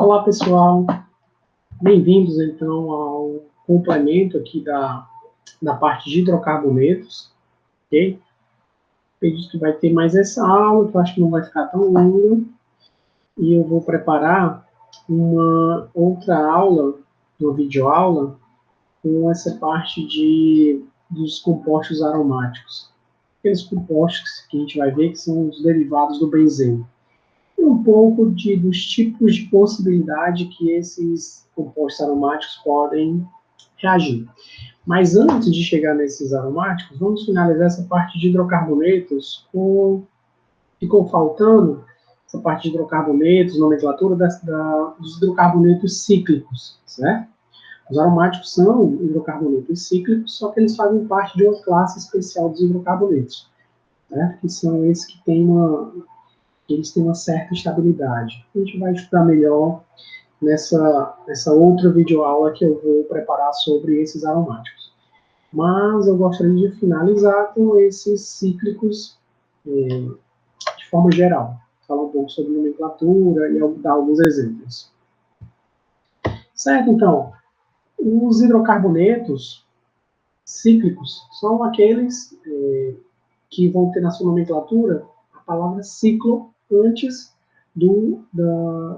Olá, pessoal. Bem-vindos, então, ao complemento aqui da parte de hidrocarbonetos, ok? Acredito que vai ter mais essa aula, que eu acho que não vai ficar tão longa, e eu vou preparar uma outra aula, uma videoaula, com essa parte dos compostos aromáticos. Aqueles compostos que a gente vai ver que são os derivados do benzeno. E um pouco dos tipos de possibilidade que esses compostos aromáticos podem reagir. Mas antes de chegar nesses aromáticos, vamos finalizar essa parte de hidrocarbonetos. Ficou faltando essa parte de hidrocarbonetos, nomenclatura dos hidrocarbonetos cíclicos, certo? Os aromáticos são hidrocarbonetos cíclicos, só que eles fazem parte de uma classe especial dos hidrocarbonetos, certo? Que são esses que eles têm uma certa estabilidade. A gente vai estudar melhor nessa outra videoaula que eu vou preparar sobre esses aromáticos. Mas eu gostaria de finalizar com esses cíclicos de forma geral. Falar um pouco sobre nomenclatura e dar alguns exemplos. Certo, então, os hidrocarbonetos cíclicos são aqueles que vão ter na sua nomenclatura a palavra ciclo antes do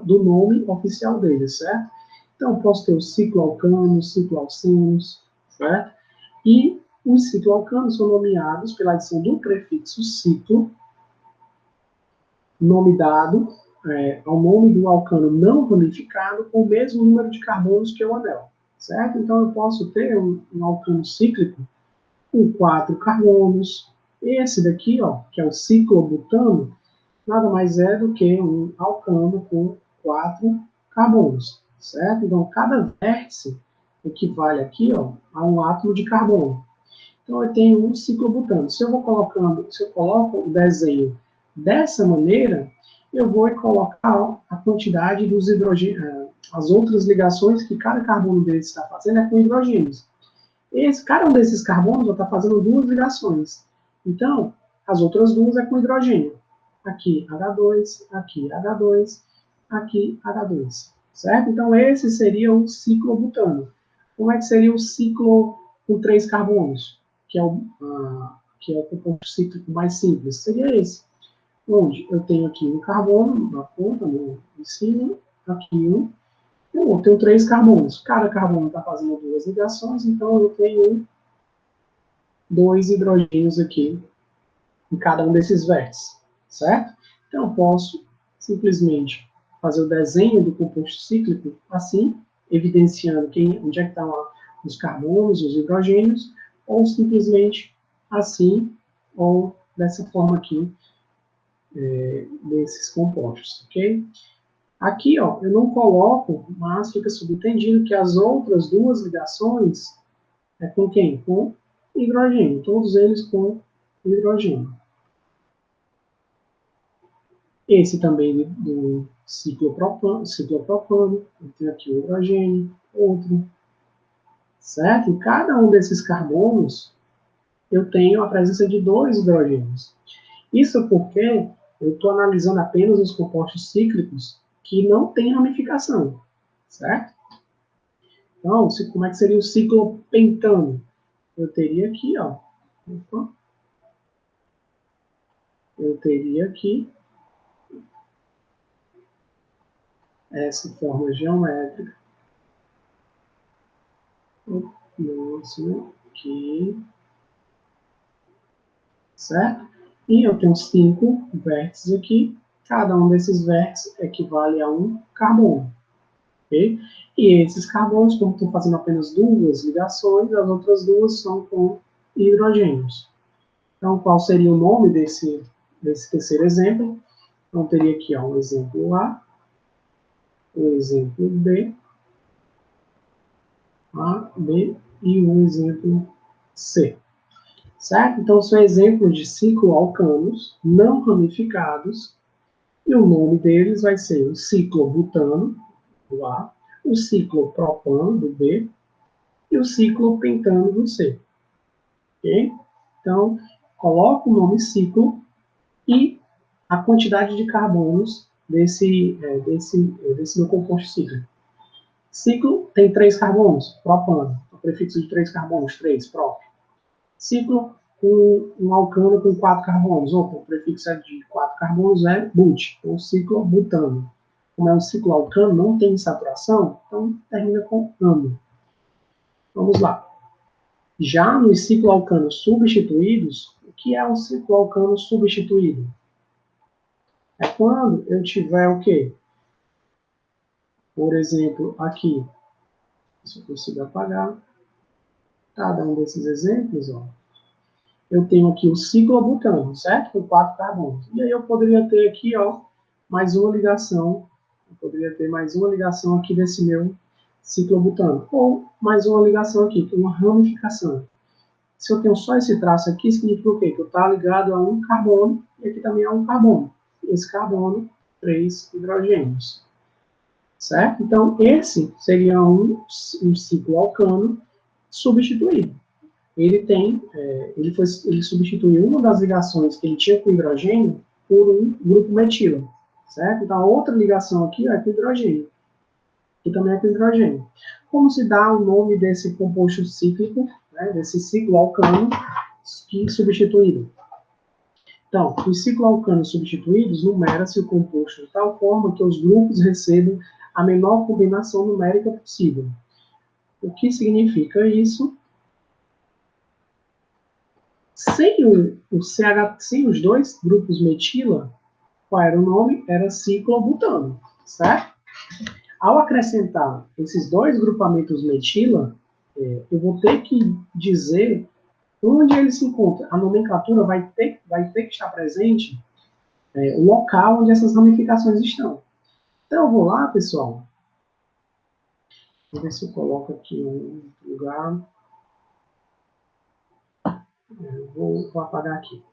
nome oficial deles, certo? Então, eu posso ter o cicloalcanos, cicloalcenos, certo? E os cicloalcanos são nomeados pela adição do prefixo ciclo, nome dado ao nome do alcano não ramificado com o mesmo número de carbonos que o anel, certo? Então, eu posso ter um alcano cíclico com 4 carbonos. Esse daqui, ó, que é o ciclobutano, nada mais é do que um alcano com 4 carbonos, certo? Então, cada vértice equivale aqui, ó, a um átomo de carbono. Então, eu tenho um ciclobutano. Se eu coloco o desenho dessa maneira, eu vou colocar a quantidade dos hidrogênios, as outras ligações que cada carbono dele está fazendo é com hidrogênios. Cada um desses carbonos está fazendo 2 ligações. Então, as outras 2 é com hidrogênio. Aqui H2, aqui H2, aqui H2. Certo? Então, esse seria o ciclobutano. Como é que seria o ciclo com 3 carbonos? Que é o composto cíclico mais simples. Seria esse. Onde eu tenho aqui um carbono na ponta, em cima, aqui um. Eu tenho 3 carbonos. Cada carbono está fazendo 2 ligações, então eu tenho 2 hidrogênios aqui em cada um desses vértices, certo? Então eu posso simplesmente fazer o desenho do composto cíclico assim, evidenciando onde é que estão os carbonos, os hidrogênios, ou simplesmente assim, ou dessa forma aqui, desses compostos, ok? Aqui, ó, eu não coloco, mas fica subentendido que as outras 2 ligações é com quem? Com hidrogênio. Todos eles com hidrogênio. Esse também do ciclopropano, eu tenho aqui o hidrogênio, outro. Certo? Em cada um desses carbonos, eu tenho a presença de 2 hidrogênios. Isso porque eu estou analisando apenas os compostos cíclicos que não têm ramificação, certo? Então, como é que seria o ciclopentano? Eu teria aqui, ó, eu teria aqui essa forma geométrica, aqui, certo? E eu tenho 5 vértices aqui, cada um desses vértices equivale a um carbono. Okay? E esses carbonos, como estou fazendo apenas 2 ligações, as outras 2 são com hidrogênios. Então, qual seria o nome desse terceiro exemplo? Então, teria aqui ó, um exemplo A, um exemplo B, A, B e um exemplo C. Certo? Então, são exemplos de cicloalcanos não ramificados, e o nome deles vai ser o ciclobutano, do A, o ciclopropano, do B, e o ciclopentano, do C. Ok? Então, coloco o nome ciclo e a quantidade de carbonos desse meu composto cíclico. Ciclo tem 3 carbonos, propano, o prefixo de 3 carbonos, 3, prop. Ciclo com um alcano com 4 carbonos, opa, o prefixo é de 4 carbonos é but, ou ciclo butano. Como é um ciclo alcano, não tem saturação, então termina com ano. Vamos lá. Já nos cicloalcanos substituídos, o que é um cicloalcano substituído? É quando eu tiver o quê? Por exemplo, aqui, se eu consigo apagar, cada um desses exemplos, ó, eu tenho aqui o ciclobutano, certo? Com 4 carbonos. E aí eu poderia ter aqui, ó, mais uma ligação, eu poderia ter mais uma ligação aqui desse meu ciclobutano, ou mais uma ligação aqui, com uma ramificação. Se eu tenho só esse traço aqui, significa o quê? Que eu estou ligado a um carbono, e aqui também há um carbono. Esse carbono, 3 hidrogênios. Certo? Então, esse seria um ciclo alcano substituído. Ele substituiu uma das ligações que ele tinha com hidrogênio por um grupo metila. Certo? Então, a outra ligação aqui é com hidrogênio. Que também é com hidrogênio. Como se dá o nome desse composto cíclico, né, desse ciclo alcano substituído? Então, os cicloalcanos substituídos numera-se o composto de tal forma que os grupos recebam a menor combinação numérica possível. O que significa isso? Sem os dois grupos metila, qual era o nome? Era ciclobutano, certo? Ao acrescentar esses dois grupamentos metila, eu vou ter que dizer onde ele se encontra. A nomenclatura vai ter que estar presente o local onde essas ramificações estão. Então, eu vou lá, pessoal. Vou ver se eu coloco aqui em um lugar. Eu vou apagar aqui.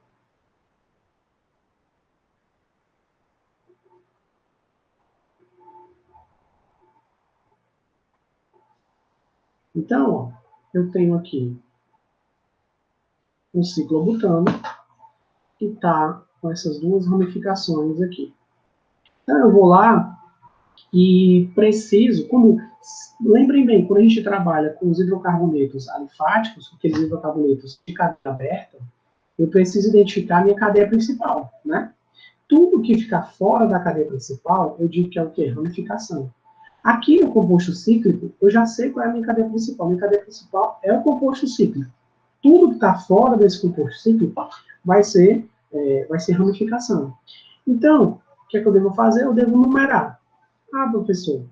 Então, ó, eu tenho aqui um ciclobutano que está com essas duas ramificações aqui. Então, eu vou lá e preciso, lembrem bem, quando a gente trabalha com os hidrocarbonetos alifáticos, aqueles hidrocarbonetos de cadeia aberta, eu preciso identificar a minha cadeia principal, né? Tudo que ficar fora da cadeia principal, eu digo que é o quê? Ramificação. Aqui no composto cíclico, eu já sei qual é a minha cadeia principal. Minha cadeia principal é o composto cíclico. Tudo que está fora desse composto cíclico vai ser ramificação. Então, o que é que eu devo fazer? Eu devo numerar. Ah, professor.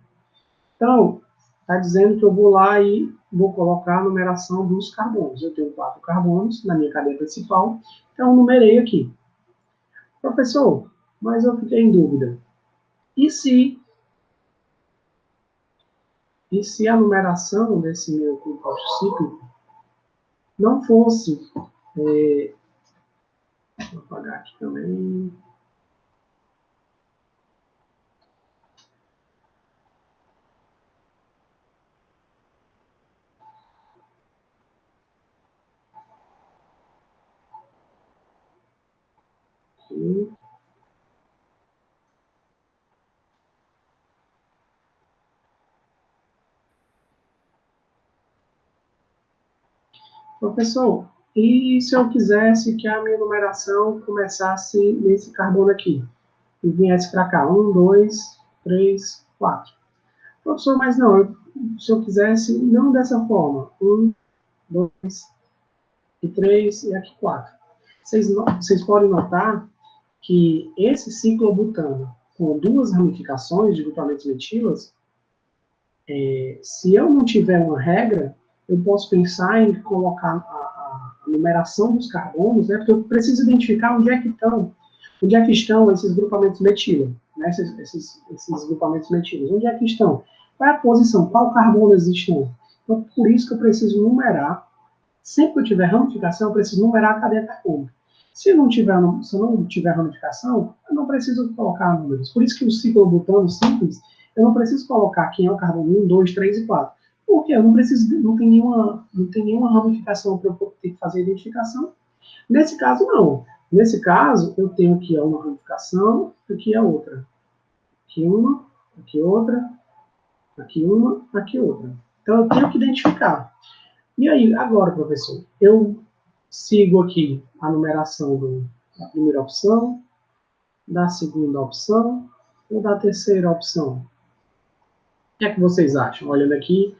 Então, está dizendo que eu vou lá e vou colocar a numeração dos carbonos. Eu tenho 4 carbonos na minha cadeia principal, então eu numerei aqui. Professor, mas eu fiquei em dúvida. E se a numeração desse meu composto cíclico não fosse... vou apagar aqui também. Aqui. Professor, e se eu quisesse que a minha numeração começasse nesse carbono aqui? E viesse para cá, 1, 2, 3, 4. Professor, mas não, se eu quisesse, não dessa forma, 1, 2 e 3 e aqui 4. Vocês podem notar que esse ciclobutano, com duas ramificações de grupamentos metilas, se eu não tiver uma regra, eu posso pensar em colocar a numeração dos carbonos, né, porque eu preciso identificar onde é que estão esses grupamentos metila, né, esses grupamentos metilos, onde é que estão? Qual é a posição? Qual carbono existe? Então, por isso que eu preciso numerar. Sempre que eu tiver ramificação, eu preciso numerar a cadeia carbônica. Se eu não tiver ramificação, eu não preciso colocar números. Por isso que o ciclobutano simples, eu não preciso colocar quem é o carbono 1, 2, 3 e 4. Porque eu não tem nenhuma ramificação para eu ter que fazer a identificação. Nesse caso, não. Nesse caso, eu tenho aqui uma ramificação, aqui é outra. aqui uma, aqui outra, aqui uma, aqui outra. Então, eu tenho que identificar. E aí, agora, professor, eu sigo aqui a numeração da primeira opção, da segunda opção ou da terceira opção? O que é que vocês acham? Olhando aqui,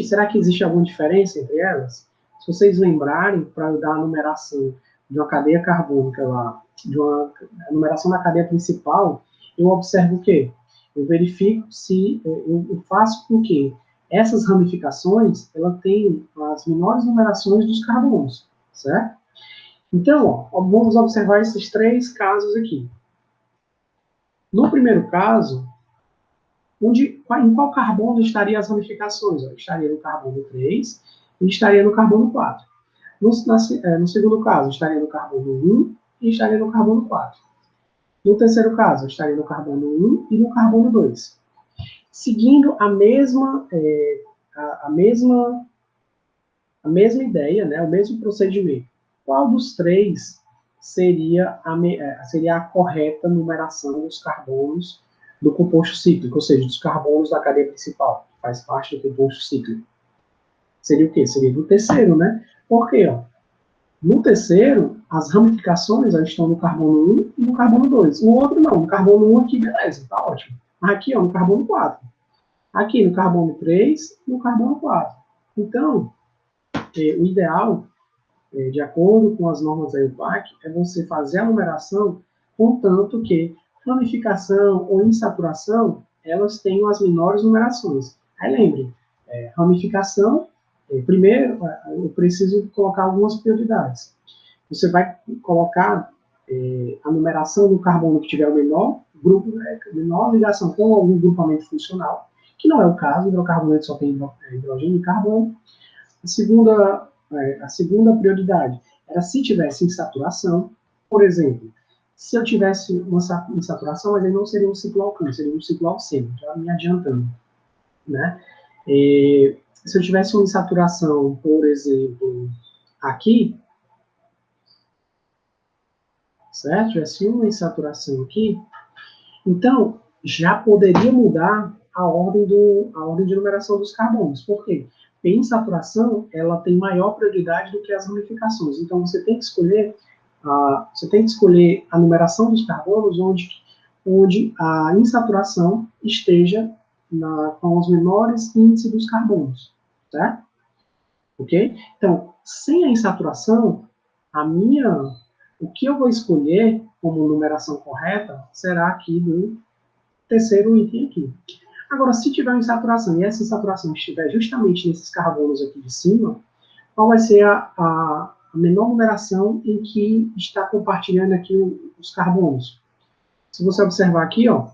será que existe alguma diferença entre elas? Se vocês lembrarem, para eu dar a numeração de uma cadeia carbônica lá, a numeração da cadeia principal, eu observo o quê? Eu verifico se, eu faço com que essas ramificações, ela tem as menores numerações dos carbonos, certo? Então, ó, vamos observar esses 3 casos aqui. No primeiro caso, em qual carbono estaria as ramificações? Estaria no carbono 3 e estaria no carbono 4. No segundo caso, estaria no carbono 1 e estaria no carbono 4. No terceiro caso, estaria no carbono 1 e no carbono 2. Seguindo a mesma ideia, né, o mesmo procedimento. Qual dos 3 seria a correta numeração dos carbonos do composto cíclico, ou seja, dos carbonos da cadeia principal, que faz parte do composto cíclico? Seria o quê? Seria do terceiro, né? Por quê? Ó? No terceiro, as ramificações estão no carbono 1 e no carbono 2. O outro não, no carbono 1 aqui, beleza, tá ótimo. Aqui, ó, no carbono 4. Aqui no carbono 3 e no carbono 4. Então, o ideal, de acordo com as normas da EUPAC, é você fazer a numeração contanto que ramificação ou insaturação, elas tenham as menores numerações. Aí lembre, ramificação, primeiro, eu preciso colocar algumas prioridades. Você vai colocar a numeração do carbono que tiver o menor grupo, menor ligação com algum grupamento funcional, que não é o caso, o hidrocarboneto só tem hidrogênio e carbono. A segunda prioridade era se tivesse insaturação, por exemplo, se eu tivesse uma insaturação, mas ele não seria um cicloalcano, seria um cicloalceno, já me adiantando, né? Se eu tivesse uma insaturação, por exemplo, aqui, certo? Tivesse uma insaturação aqui, então já poderia mudar a ordem de numeração dos carbonos. Por quê? Porque a insaturação, ela tem maior prioridade do que as ramificações. Então você tem que escolher a numeração dos carbonos onde a insaturação esteja com os menores índices dos carbonos, certo? Ok? Então, sem a insaturação, o que eu vou escolher como numeração correta será aqui do terceiro item aqui. Agora, se tiver uma insaturação e essa insaturação estiver justamente nesses carbonos aqui de cima, qual vai ser a menor numeração em que está compartilhando aqui os carbonos? Se você observar aqui, ó,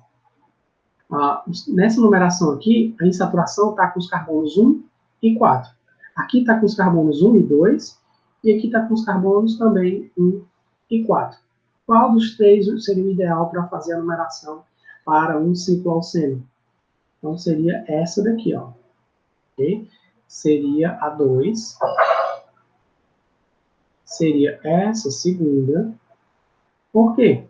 nessa numeração aqui, a insaturação está com os carbonos 1 e 4. Aqui está com os carbonos 1 e 2, e aqui está com os carbonos também 1 e 4. Qual dos 3 seria o ideal para fazer a numeração para um cicloalceno? Então, seria essa daqui, ó. Okay? Seria a 2. Seria essa segunda. Por quê?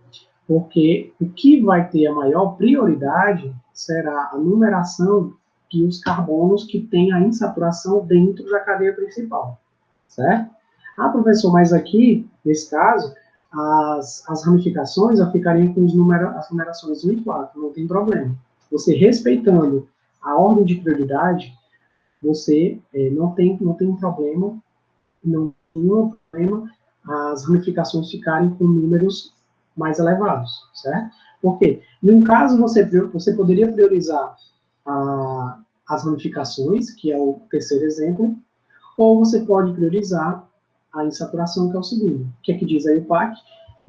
Porque o que vai ter a maior prioridade será a numeração que os carbonos que têm a insaturação dentro da cadeia principal, certo? Ah, professor, mas aqui, nesse caso, as ramificações ficariam com as numerações 1 e 4, não tem problema. Você respeitando a ordem de prioridade, você não tem problema, não tem nenhum problema as ramificações ficarem com números mais elevados, certo? Porque, em um caso, você poderia priorizar as ramificações, que é o terceiro exemplo, ou você pode priorizar a insaturação, que é o segundo. O que é que diz aí o PAC?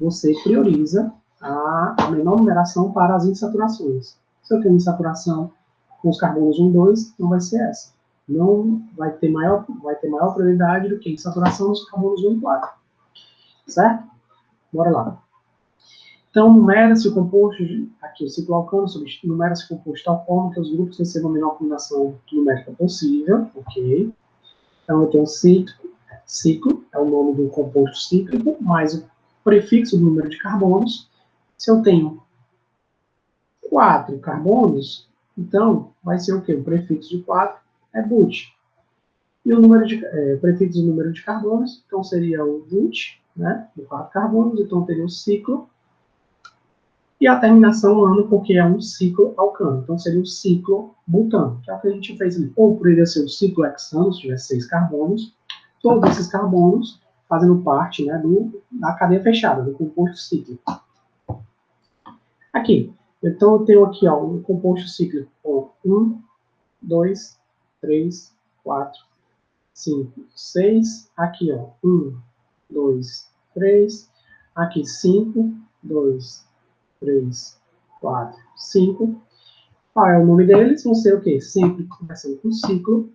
Você prioriza a menor numeração para as insaturações. Se eu tenho insaturação com os carbonos 1, 2, não vai ser essa. Não vai ter maior prioridade do que a insaturação nos carbonos 1 e 4. Certo? Bora lá. Então, numera-se o composto, aqui o cicloalcano, numera-se o composto tal forma que os grupos recebam a menor combinação numérica possível, ok? Então, eu tenho ciclo, é o nome do composto cíclico, mais o prefixo do número de carbonos. Se eu tenho 4 carbonos, então vai ser o quê? O prefixo de 4 é but. E o número de, prefixo do número de carbonos, então seria o but, né, de 4 carbonos, então teria o ciclo. E a terminação ano, porque é um ciclo alcano, então seria o ciclo butano, que é o que a gente fez ali. Ou poderia ser o ciclo hexano, se tivesse 6 carbonos, todos esses carbonos fazendo parte, né, da cadeia fechada, do composto cíclico. Aqui, então eu tenho aqui, ó, um composto cíclico com 1, 2, 3, 4, 5, 6. Aqui, ó, 1, 2, 3. Aqui, 5, 2, 3, 4, 5. Qual é o nome deles? Vão ser o quê? Sempre começando com ciclo.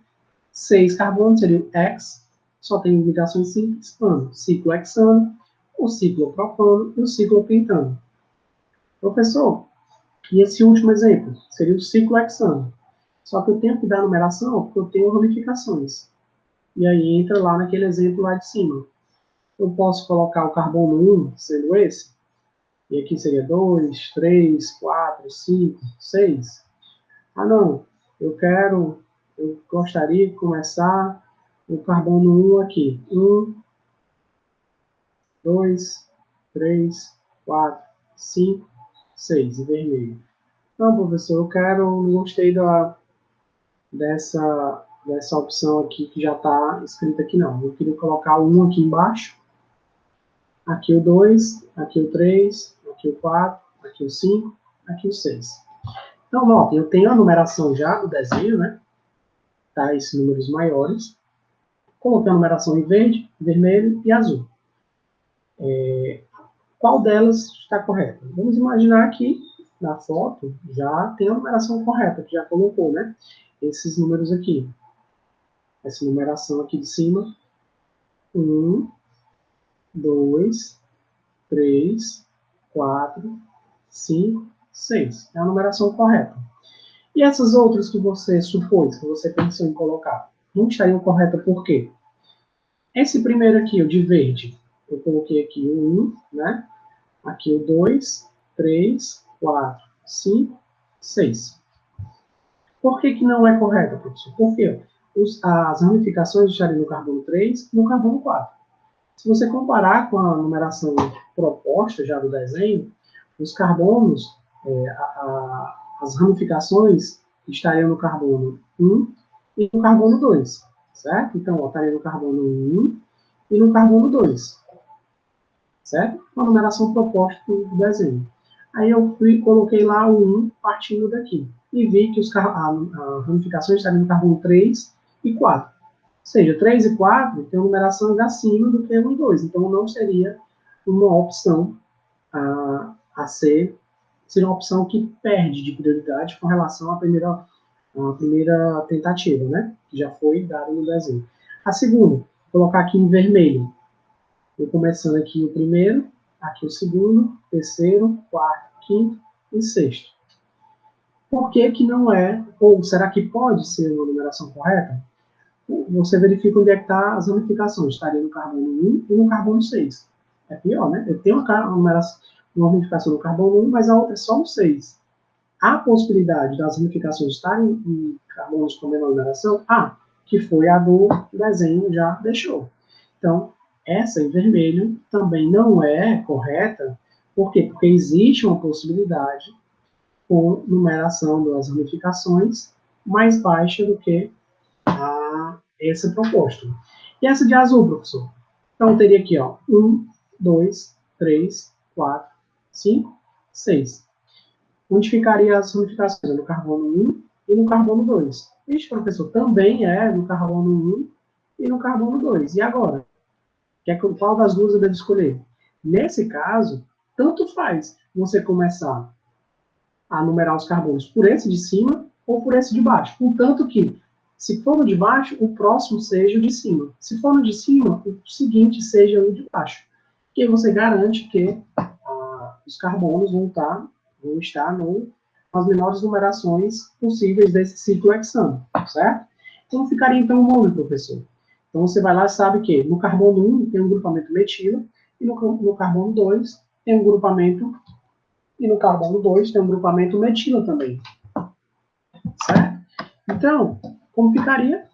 6 carbonos seria o hex. Só tem ligações simples. Ano, ciclo hexano, o ciclo propano e o ciclo pentano. Professor, e esse último exemplo seria o ciclo hexano. Só que eu tenho que dar numeração porque eu tenho ramificações. E aí entra lá naquele exemplo lá de cima. Eu posso colocar o carbono 1 sendo esse. E aqui seria 2, 3, 4, 5, 6. Ah, não. Eu gostaria de começar o carbono 1 aqui. 1, 2, 3, 4, 5, 6, em vermelho. Não, professor, não gostei dessa opção aqui que já está escrita aqui, não. Eu queria colocar o 1 aqui embaixo, aqui o 2, aqui o 3, aqui o 4, aqui o 5, aqui o 6. Então, notem, eu tenho a numeração já do desenho, né? Tá, esses números maiores. Coloquei a numeração em verde, vermelho e azul. Qual delas está correta? Vamos imaginar que na foto já tem a numeração correta, que já colocou, né? Esses números aqui. Essa numeração aqui de cima. 1, 2, 3, 4, 5, 6. É a numeração correta. E essas outras que você supôs, que você pensou em colocar, não estariam corretas por quê? Esse primeiro aqui, o de verde, eu coloquei aqui o 1, né? Aqui o 2, 3, 4, 5, 6. Por que não é correta, professor? Porque as ramificações estariam no carbono 3 e no carbono 4. Se você comparar com a numeração proposta já do desenho, os carbonos, as ramificações estariam no carbono 1 e no carbono 2, certo? Então, ó, estaria no carbono 1 e no carbono 2, certo? Uma numeração proposta do desenho. Aí eu coloquei lá o 1 partindo daqui e vi que a ramificação estaria no carbono 3 e 4. Ou seja, 3 e 4 tem uma numeração acima do que 1 e 2. Então, não seria uma opção a ser, seria uma opção que perde de prioridade com relação à primeira tentativa, né? Que já foi dada no desenho. A segunda, vou colocar aqui em vermelho. Vou começando aqui o primeiro, aqui o segundo, terceiro, quarto, quinto e sexto. Por que que não é, ou será que pode ser uma numeração correta? Você verifica onde é que está as ramificações. Estaria no carbono 1 e no carbono 6. É pior, né? Eu tenho uma ramificação no carbono 1, mas a outra é só no 6. Há possibilidade das ramificações estarem em carbonos com menor numeração? Que foi a do desenho já deixou. Então, essa em vermelho também não é correta. Por quê? Porque existe uma possibilidade com numeração das ramificações mais baixa do que essa proposta. E essa de azul, professor? Então, teria aqui, ó, 1, 2, 3, 4, 5, 6. Onde ficaria as ramificações? No carbono 1 e no carbono 2. Este, professor, também é no carbono 1 e no carbono 2. E agora? Qual das duas eu devo escolher? Nesse caso, tanto faz você começar a numerar os carbonos por esse de cima ou por esse de baixo. Contanto que, se for no de baixo, o próximo seja o de cima. Se for no de cima, o seguinte seja o de baixo. Que aí você garante que os carbonos vão estar nas menores numerações possíveis desse ciclo hexano, certo? Então, ficaria então o nome, professor. Então, você vai lá e sabe que no carbono 1 tem um grupamento metilo e no carbono 2 tem um grupamento E no carbono 2 tem um grupamento metila também. Certo? Então, como ficaria?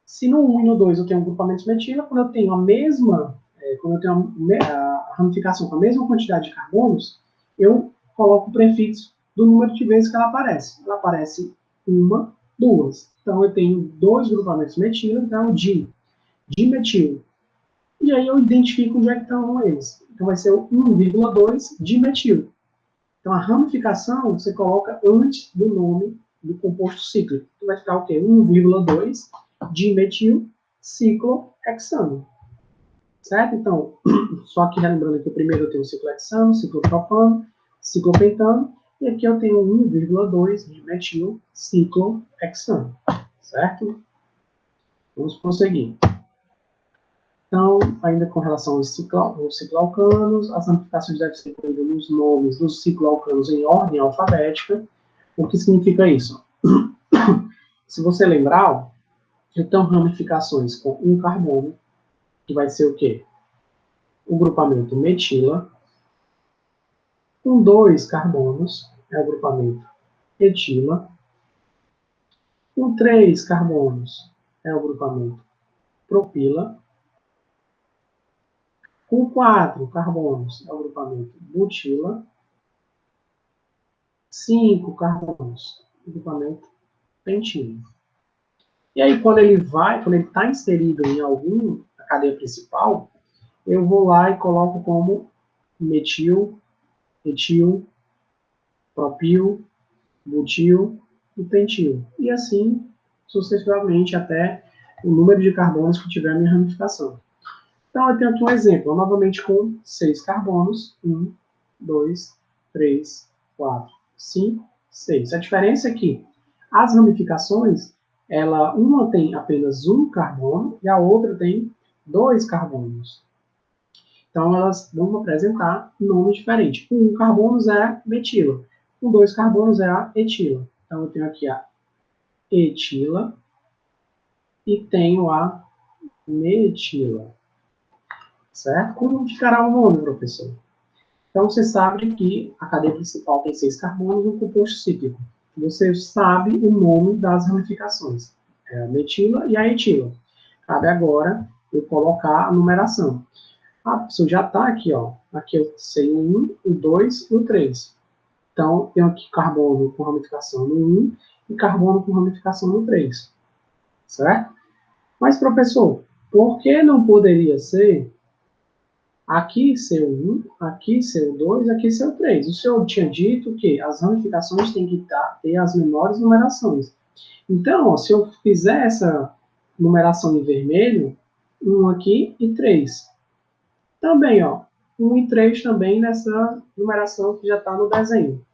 Se no 1 e no 2 eu tenho um grupamento metila, quando eu tenho a mesma, quando eu tenho a ramificação com a mesma quantidade de carbonos, eu coloco o prefixo do número de vezes que ela aparece. Ela aparece uma, duas. Então eu tenho dois grupamentos metila, então dimetil. E aí eu identifico onde é que estão eles. Então vai ser o 1,2 dimetil. Então a ramificação você coloca antes do nome do composto cíclico. Então vai ficar o quê? 1,2 dimetil ciclohexano. Certo? Então, só que relembrando que o primeiro eu tenho ciclohexano, ciclopropano, ciclopentano, e aqui eu tenho 1,2 dimetil ciclohexano. Certo? Vamos prosseguir. Então, ainda com relação aos cicloalcanos, as ramificações devem ser incluídas nos nomes dos cicloalcanos em ordem alfabética. O que significa isso? Se você lembrar, então ramificações com um carbono, que vai ser o quê? O grupamento metila. Com dois carbonos, é o grupamento etila. Com três carbonos, é o grupamento propila. Com 4 carbonos, é o grupamento butila. 5 carbonos, grupamento pentila. E aí, quando ele está inserido em algum a cadeia principal, eu vou lá e coloco como metil, etil, propil, butil e pentil. E assim, sucessivamente, até o número de carbonos que tiver a minha ramificação. Então, eu tenho aqui um exemplo, novamente com 6 carbonos. 1, 2, 3, 4, 5, 6. A diferença é que as ramificações, uma tem apenas um carbono e a outra tem 2 carbonos. Então, elas vão apresentar nomes diferentes. Com 1 carbono é a metila. Com 2 carbonos é a etila. Então, eu tenho aqui a etila e tenho a metila. Certo? Como ficará o nome, professor? Então, você sabe que a cadeia principal tem 6 carbonos no composto cíclico. Você sabe o nome das ramificações. É a metila e a etila. Cabe agora eu colocar a numeração. Ah, professor, já está aqui, ó. Aqui eu sei o 1, o 2 e o 3. Então, tenho aqui carbono com ramificação no 1 e carbono com ramificação no 3. Certo? Mas, professor, por que não poderia ser aqui ser o 1, aqui ser o 2, aqui ser o 3? O senhor tinha dito que as ramificações têm que ter as menores numerações. Então, ó, se eu fizer essa numeração em vermelho, 1 aqui e 3. Também, ó, 1 e 3 também nessa numeração que já está no desenho.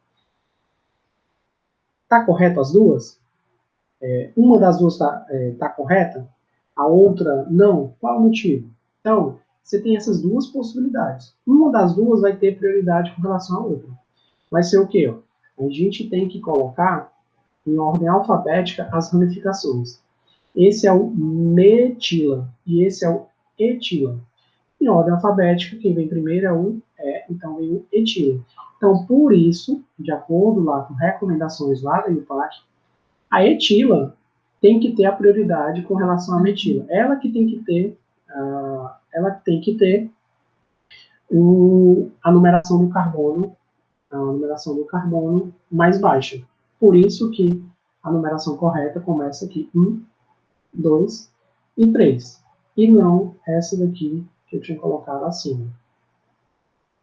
Está correto as duas? Uma das duas tá correta? A outra não? Qual o motivo? Então, você tem essas duas possibilidades. Uma das duas vai ter prioridade com relação à outra. Vai ser o quê? Ó? A gente tem que colocar em ordem alfabética as ramificações. Esse é o metila e esse é o etila. Em ordem alfabética, quem vem primeiro é o então vem o etila. Então, por isso, de acordo lá com recomendações lá da IUPAC, a etila tem que ter a prioridade com relação à metila. Ela que tem que ter, a numeração do carbono mais baixa. Por isso que a numeração correta começa aqui 1, 2 e 3. E não essa daqui que eu tinha colocado acima.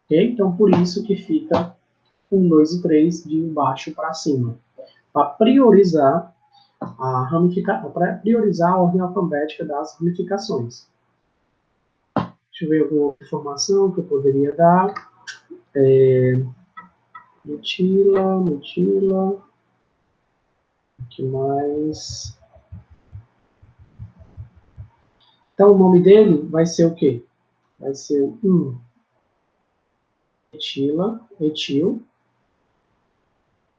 Ok? Então, por isso que fica 1, 2 e 3 de baixo para cima. Para priorizar para priorizar a ordem alfabética das ramificações. Deixa eu ver alguma outra informação que eu poderia dar. Metila. O que mais? Então, o nome dele vai ser o quê? Vai ser 1 etila, etil,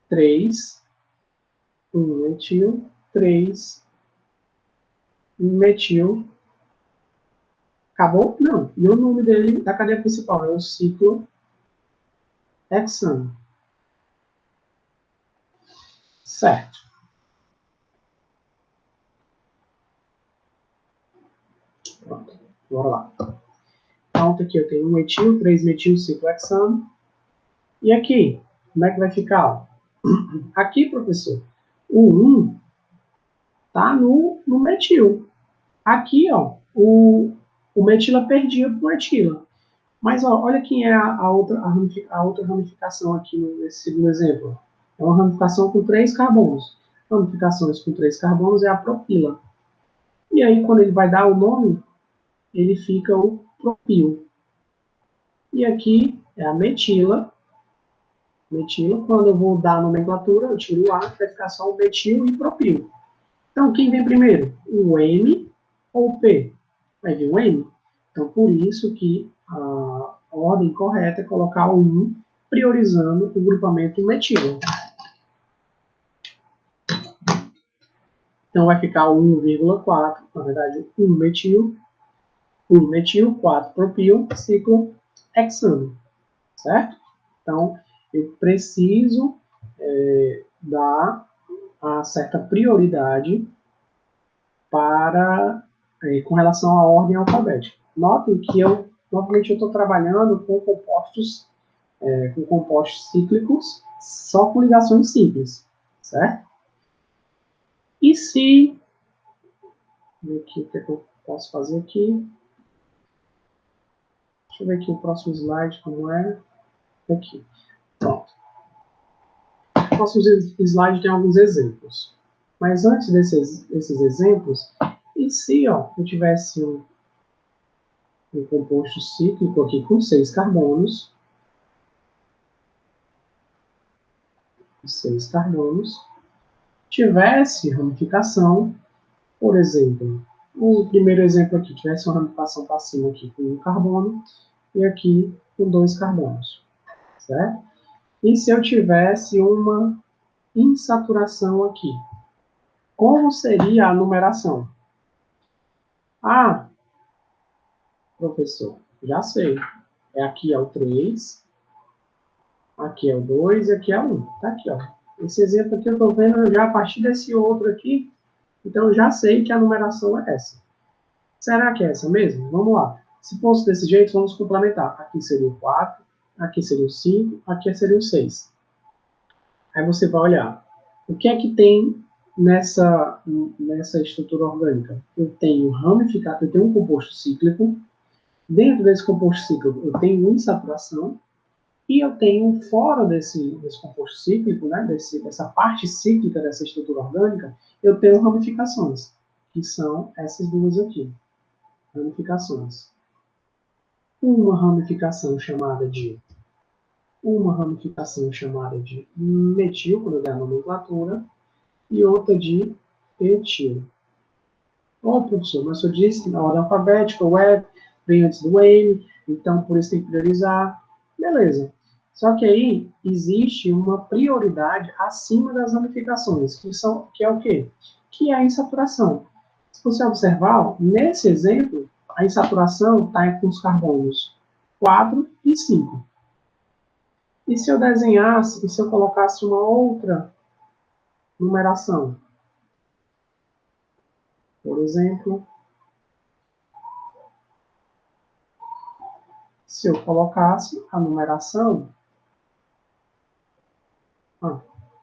3, 1 etil, 3 metil. Acabou? Não. E o nome dele da cadeia principal é o ciclohexano. hexano. Certo. Pronto. Bora lá. Então, aqui eu tenho 1 metil, 3 metil, 5 hexano. E aqui, como é que vai ficar? Aqui, professor, o 1 está no metil. Aqui, ó, o metila perdia para o etila. Mas ó, olha quem é a outra ramificação aqui nesse segundo exemplo. É uma ramificação com 3 carbonos. Ramificações com 3 carbonos é a propila. E aí, quando ele vai dar o nome, ele fica o propil. E aqui é a metila. Metila, quando eu vou dar a nomenclatura, eu tiro o A, vai ficar só o metil e propil. Então, quem vem primeiro? O M ou o P? Vai vir o M. Então, por isso que a ordem correta é colocar o 1, priorizando o grupamento metil. Então, vai ficar o 1,4, na verdade, 1 metil, 4 propil, ciclo hexano, certo? Então, eu preciso dar a certa prioridade para com relação à ordem alfabética. Notem que normalmente eu estou trabalhando com compostos cíclicos só com ligações simples, certo? E se o que eu posso fazer aqui? Deixa eu ver aqui o próximo slide como é. Aqui, pronto. O próximo slide tem alguns exemplos. Mas antes desses exemplos, e se ó, eu tivesse um composto cíclico aqui com 6 carbonos, 6 carbonos, tivesse ramificação, por exemplo, o primeiro exemplo aqui, tivesse uma ramificação para cima aqui com 1 carbono e aqui com 2 carbonos, certo? E se eu tivesse uma insaturação aqui, como seria a numeração? Ah, professor, já sei. Aqui é o 3, aqui é o 2 e aqui é o 1. Tá aqui, ó. Esse exemplo aqui eu estou vendo já a partir desse outro aqui, então eu já sei que a numeração é essa. Será que é essa mesmo? Vamos lá. Se fosse desse jeito, vamos complementar. Aqui seria o 4, aqui seria o 5, aqui seria o 6. Aí você vai olhar. O que é que tem nessa estrutura orgânica? Eu tenho um composto cíclico. Dentro desse composto cíclico, eu tenho insaturação. E eu tenho, fora desse composto cíclico, né, dessa parte cíclica dessa estrutura orgânica, eu tenho ramificações, que são essas duas aqui. Ramificações. Uma ramificação chamada de metil, quando eu der a nomenclatura, e outra de etil. Ô, professor, mas eu disse que na ordem alfabética o E vem antes do M, então por isso tem que priorizar. Beleza. Só que aí existe uma prioridade acima das ramificações, que é o quê? Que é a insaturação. Se você observar, nesse exemplo, a insaturação está com os carbonos 4 e 5. E se eu desenhasse, e se eu colocasse uma outra numeração? Por exemplo, se eu colocasse a numeração...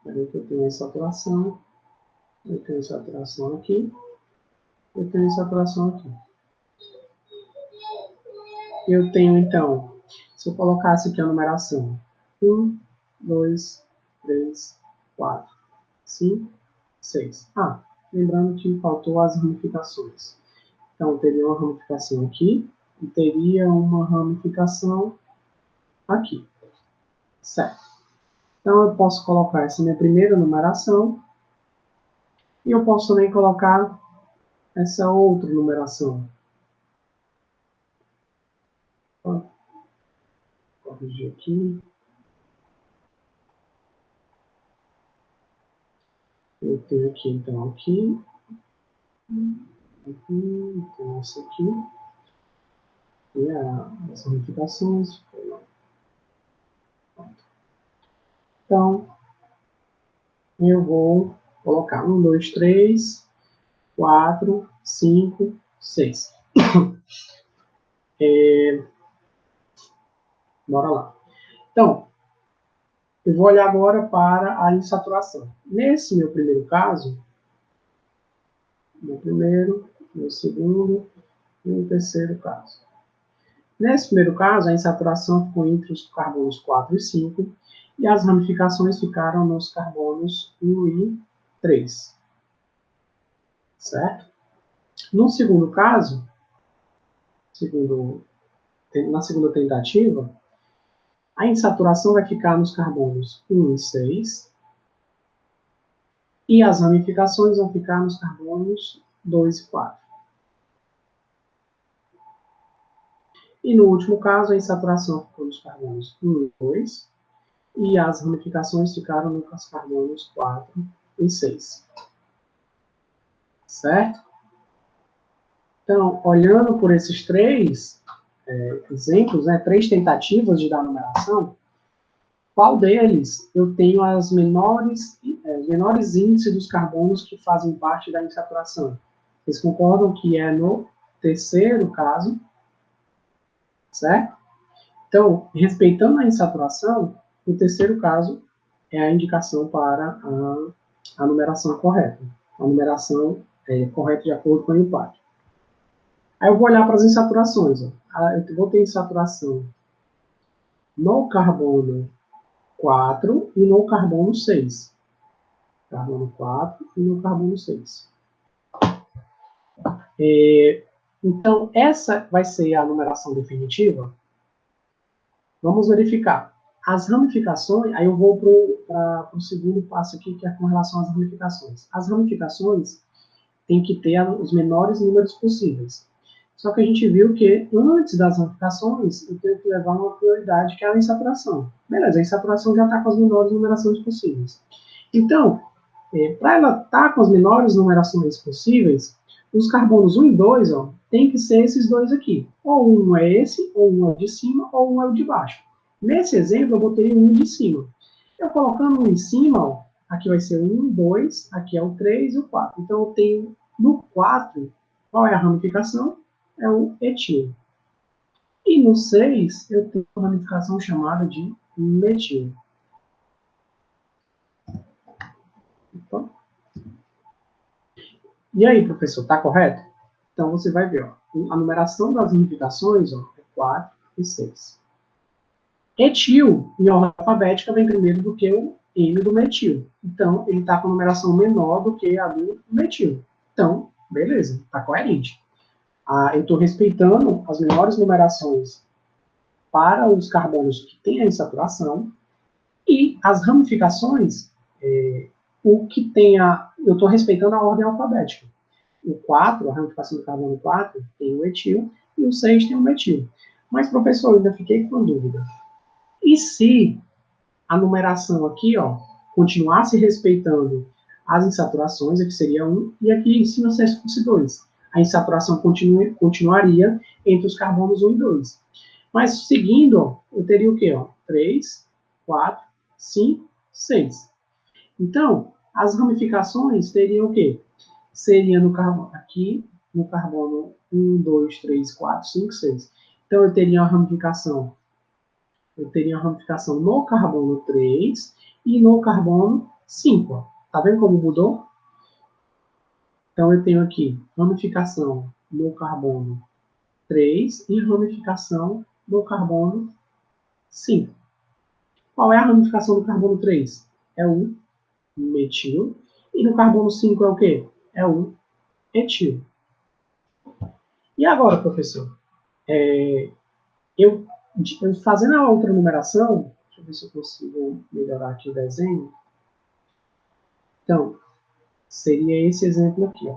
peraí que eu tenho saturação, eu tenho saturação aqui, eu tenho saturação aqui. Eu tenho, então, se eu colocasse aqui a numeração 1, 2, 3, 4, 5, 6. Lembrando que faltou as ramificações. Então, teria uma ramificação aqui e teria uma ramificação aqui. Certo. Então, eu posso colocar essa minha primeira numeração e eu posso também colocar essa outra numeração. Vou corrigir aqui. Eu tenho aqui, então, aqui. Então, essa aqui. E as ramificações. Pronto. Então, eu vou colocar 1, 2, 3, 4, 5, 6. Bora lá. Então, eu vou olhar agora para a insaturação. Nesse meu primeiro caso, meu primeiro, meu segundo e o terceiro caso. Nesse primeiro caso, a insaturação ficou entre os carbonos 4 e 5, e as ramificações ficaram nos carbonos 1 e 3. Certo? No segundo caso, na segunda tentativa, a insaturação vai ficar nos carbonos 1 e 6, e as ramificações vão ficar nos carbonos 2 e 4. E no último caso, a insaturação ficou nos carbonos 1 e 2, e as ramificações ficaram nos carbonos 4 e 6. Certo? Então, olhando por esses três exemplos, três tentativas de dar numeração, qual deles eu tenho os menores índices dos carbonos que fazem parte da insaturação? Vocês concordam que é no terceiro caso, certo? Então, respeitando a insaturação, o terceiro caso é a indicação para a numeração correta. A numeração correta de acordo com o empate. Aí eu vou olhar para as insaturações. Eu vou ter insaturação no carbono 4 e no carbono 6. Carbono 4 e no carbono 6. Então, essa vai ser a numeração definitiva. Vamos verificar. As ramificações, aí eu vou para o segundo passo aqui, que é com relação às ramificações. As ramificações têm que ter os menores números possíveis. Só que a gente viu que antes das ramificações, eu tenho que levar uma prioridade, que é a insaturação. Beleza, a insaturação já está com as menores numerações possíveis. Então, para ela estar com as menores numerações possíveis, os carbonos 1 e 2, tem que ser esses dois aqui. Ou um é esse, ou um é o de cima, ou um é o de baixo. Nesse exemplo, eu botei um de cima. Eu colocando um em cima, aqui vai ser o 1, 2, aqui é o 3 e o 4. Então, eu tenho no 4, qual é a ramificação? É o etil. E no 6, eu tenho uma ramificação chamada de metil. Então, e aí, professor, está correto? Então, você vai ver, a numeração das ramificações é 4 e 6. Etil, em ordem alfabética, vem primeiro do que o N do metil. Então, ele está com numeração menor do que a do metil. Então, beleza, está coerente. Eu estou respeitando as menores numerações para os carbonos que têm a insaturação, e as ramificações, eu estou respeitando a ordem alfabética. O 4, a ramificação do carbono 4, tem o etil, e o 6 tem o metil. Mas, professor, eu ainda fiquei com dúvida. E se a numeração aqui, continuasse respeitando as insaturações, aqui seria 1, e aqui em cima se fosse 2. A insaturação continuaria entre os carbonos 1 e 2. Mas, seguindo, eu teria o quê? 3, 4, 5, 6. Então, as ramificações teriam o quê? Seria no carbono, aqui, no carbono 1, 2, 3, 4, 5, 6. Então, eu teria uma ramificação no carbono 3 e no carbono 5. Tá vendo como mudou? Então, eu tenho aqui ramificação no carbono 3 e ramificação no carbono 5. Qual é a ramificação do carbono 3? É o metil. E no carbono 5 é o quê? É o etil. E agora, professor? Eu fazendo a outra numeração, deixa eu ver se eu consigo melhorar aqui o desenho. Então, seria esse exemplo aqui.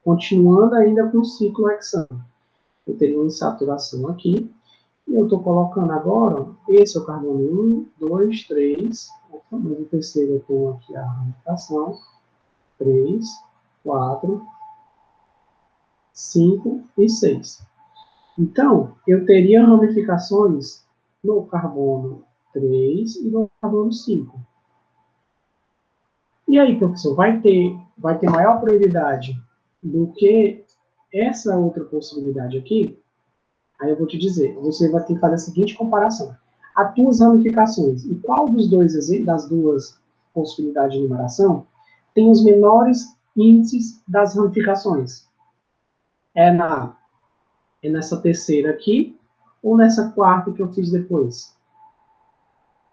Continuando ainda com o ciclo hexano. Eu teria uma insaturação aqui. E eu estou colocando agora, esse é o carbono 1, 2, 3. Mas o terceiro eu tenho aqui a ramificação. 3, 4, 5 e 6. Então, eu teria ramificações no carbono 3 e do carbono 5. E aí, professor, vai ter maior prioridade do que essa outra possibilidade aqui? Aí eu vou te dizer, você vai ter que fazer a seguinte comparação. As duas ramificações, e qual das duas possibilidades de numeração tem os menores índices das ramificações? É nessa terceira aqui, ou nessa quarta que eu fiz depois?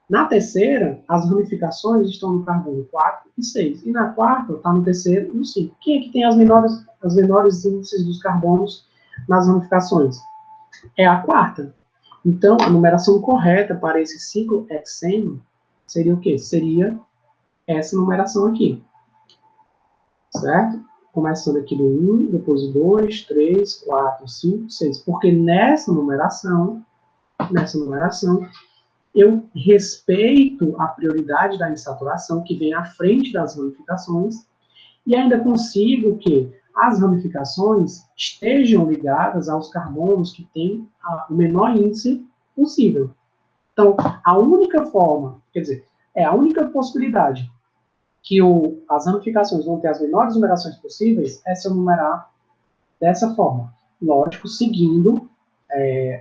Na terceira, as ramificações estão no carbono 4 e 6. E na quarta, está no terceiro e no 5. Quem é que tem as menores índices dos carbonos nas ramificações? É a quarta. Então, a numeração correta para esse ciclo hexeno seria o quê? Seria essa numeração aqui. Certo? Começando aqui do 1, depois do 2, 3, 4, 5, 6. Porque nessa numeração, eu respeito a prioridade da insaturação, que vem à frente das ramificações, e ainda consigo que as ramificações estejam ligadas aos carbonos que têm o menor índice possível. Então, a única forma, quer dizer, a única possibilidade que as ramificações vão ter as menores numerações possíveis é se eu numerar dessa forma. Lógico, seguindo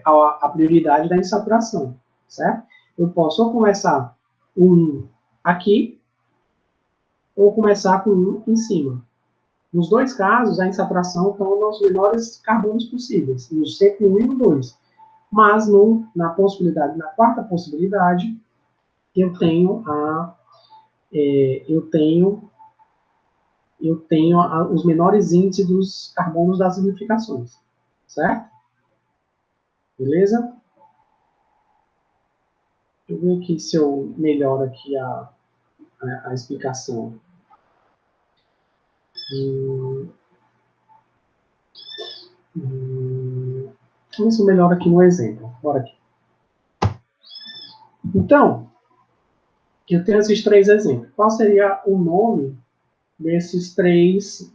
a prioridade da insaturação, certo? Eu posso ou começar um aqui, ou começar com um em cima. Nos dois casos, a insaturação está nos menores carbonos possíveis, no sempre 1 e no 2. Mas na quarta possibilidade, eu tenho os menores índices dos carbonos das ramificações, certo? Beleza? Deixa eu ver aqui se eu melhoro aqui a explicação. Vamos ver se eu melhoro aqui no exemplo. Bora aqui. Então, eu tenho esses três exemplos. Qual seria o nome dessas três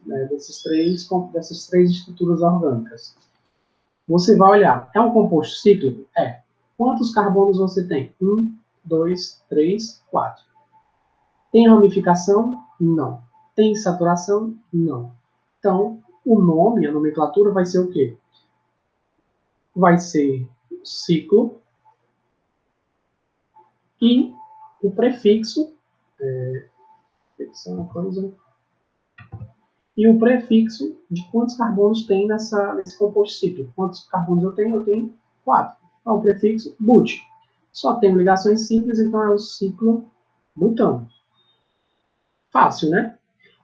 estruturas orgânicas? Você vai olhar, é um composto cíclico? É. Quantos carbonos você tem? 1, 2, 3, 4. Tem ramificação? Não. Tem saturação? Não. Então, o nome, a nomenclatura vai ser o quê? Vai ser ciclo e o prefixo, e o prefixo de quantos carbonos tem nesse composto cíclico. Quantos carbonos eu tenho? Eu tenho 4. Então, o prefixo but. Só tem ligações simples, então é o ciclo butano. Fácil, né?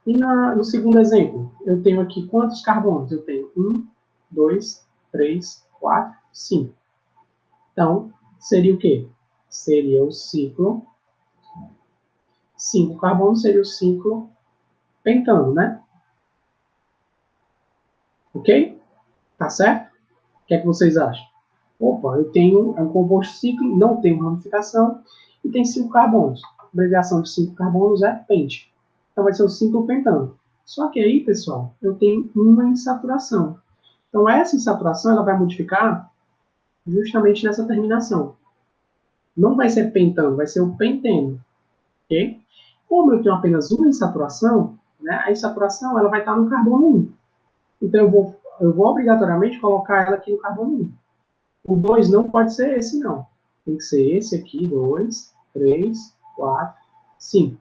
E no segundo exemplo, eu tenho aqui quantos carbonos? Eu tenho 1, 2, 3, 4, 5. Então, seria o quê? Seria o ciclo 5 carbonos, seria o ciclo pentano, né? Ok? Tá certo? O que é que vocês acham? Opa, eu tenho um composto cíclico, não tem ramificação, e tem 5 carbonos. A abreviação de 5 carbonos é pente. Então, vai ser o ciclo pentano. Só que aí, pessoal, eu tenho uma insaturação. Então, essa insaturação ela vai modificar justamente nessa terminação. Não vai ser pentano, vai ser o penteno. Ok? Como eu tenho apenas uma insaturação, né, a insaturação ela vai estar no carbono 1. Então, eu vou obrigatoriamente colocar ela aqui no carbono 1. O 2 não pode ser esse, não. Tem que ser esse aqui, 2, 3, 4, 5.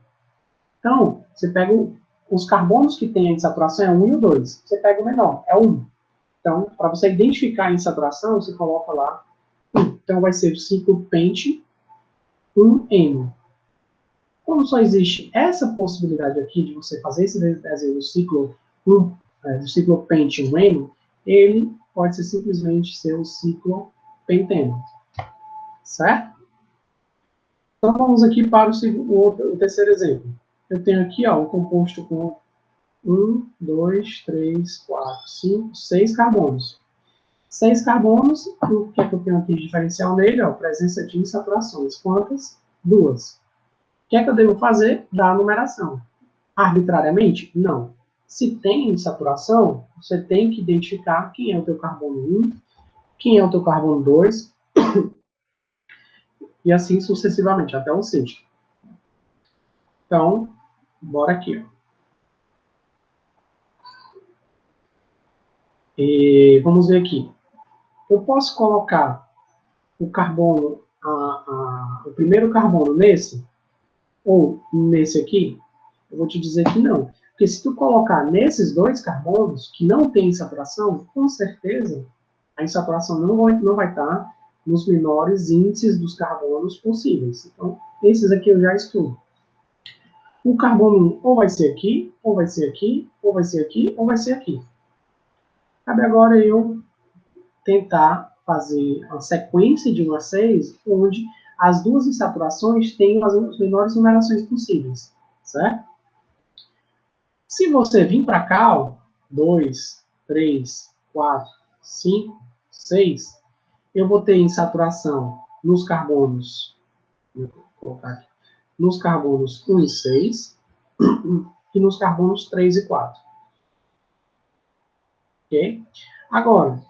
Então, você pega os carbonos que tem a insaturação, é 1 e o 2. Você pega o menor, é o 1. Então, para você identificar a insaturação, você coloca lá 1. Então, vai ser o ciclo pente 1N. Como só existe essa possibilidade aqui de você fazer esse desenho do ciclo pente 1N, ele pode ser simplesmente ser o ciclo penteno. Certo? Então, vamos aqui para o terceiro exemplo. Eu tenho aqui um composto com 1, 2, 3, 4, 5, 6 carbonos. 6 carbonos, o que é que eu tenho aqui de diferencial nele? A presença de insaturações. Quantas? 2. O que é que eu devo fazer? Dar a numeração. Arbitrariamente? Não. Se tem insaturação, você tem que identificar quem é o teu carbono 1, quem é o teu carbono 2, e assim sucessivamente, até o sexto. Então, bora aqui. Ó. E vamos ver aqui. Eu posso colocar o carbono, o primeiro carbono nesse, ou nesse aqui? Eu vou te dizer que não. Porque se tu colocar nesses dois carbonos, que não tem insaturação, com certeza a insaturação não vai estar nos menores índices dos carbonos possíveis. Então, esses aqui eu já estudo. O carbono ou vai ser aqui, ou vai ser aqui, ou vai ser aqui, ou vai ser aqui. Cabe agora eu tentar fazer uma sequência de 1 a 6, onde as duas insaturações tenham as menores numerações possíveis, certo? Se você vir para cá, ó, 2, 3, 4, 5, 6, eu vou ter insaturação nos carbonos, vou colocar aqui, nos carbonos 1 e 6 e nos carbonos 3 e 4. Ok? Agora,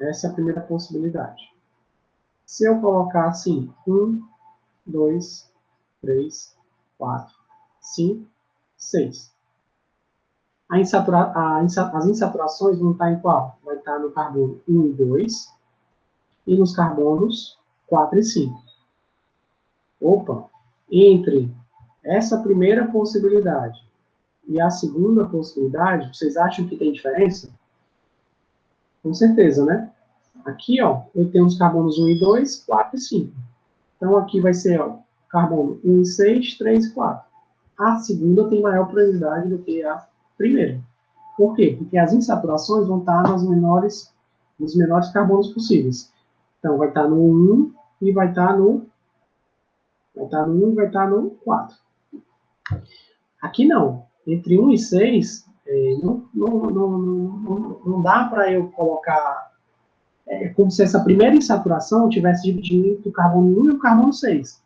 essa é a primeira possibilidade. Se eu colocar assim, 1, 2, 3, 4, 5, 6. As insaturações vão estar em qual? Vai estar no carbono 1 e 2 e nos carbonos 4 e 5. Opa! Entre essa primeira possibilidade e a segunda possibilidade, vocês acham que tem diferença? Com certeza, né? Aqui, ó, eu tenho os carbonos 1 e 2, 4 e 5. Então, aqui vai ser, ó, carbono 1 e 6, 3 e 4. A segunda tem maior probabilidade do que a primeira. Por quê? Porque as insaturações vão estar nos menores carbonos possíveis. Então, vai estar no 1 e vai estar no 1 e vai estar no 4. Aqui não. Entre 1 e 6, não dá para eu colocar... É como se essa primeira insaturação tivesse dividido entre o carbono 1 e o carbono 6.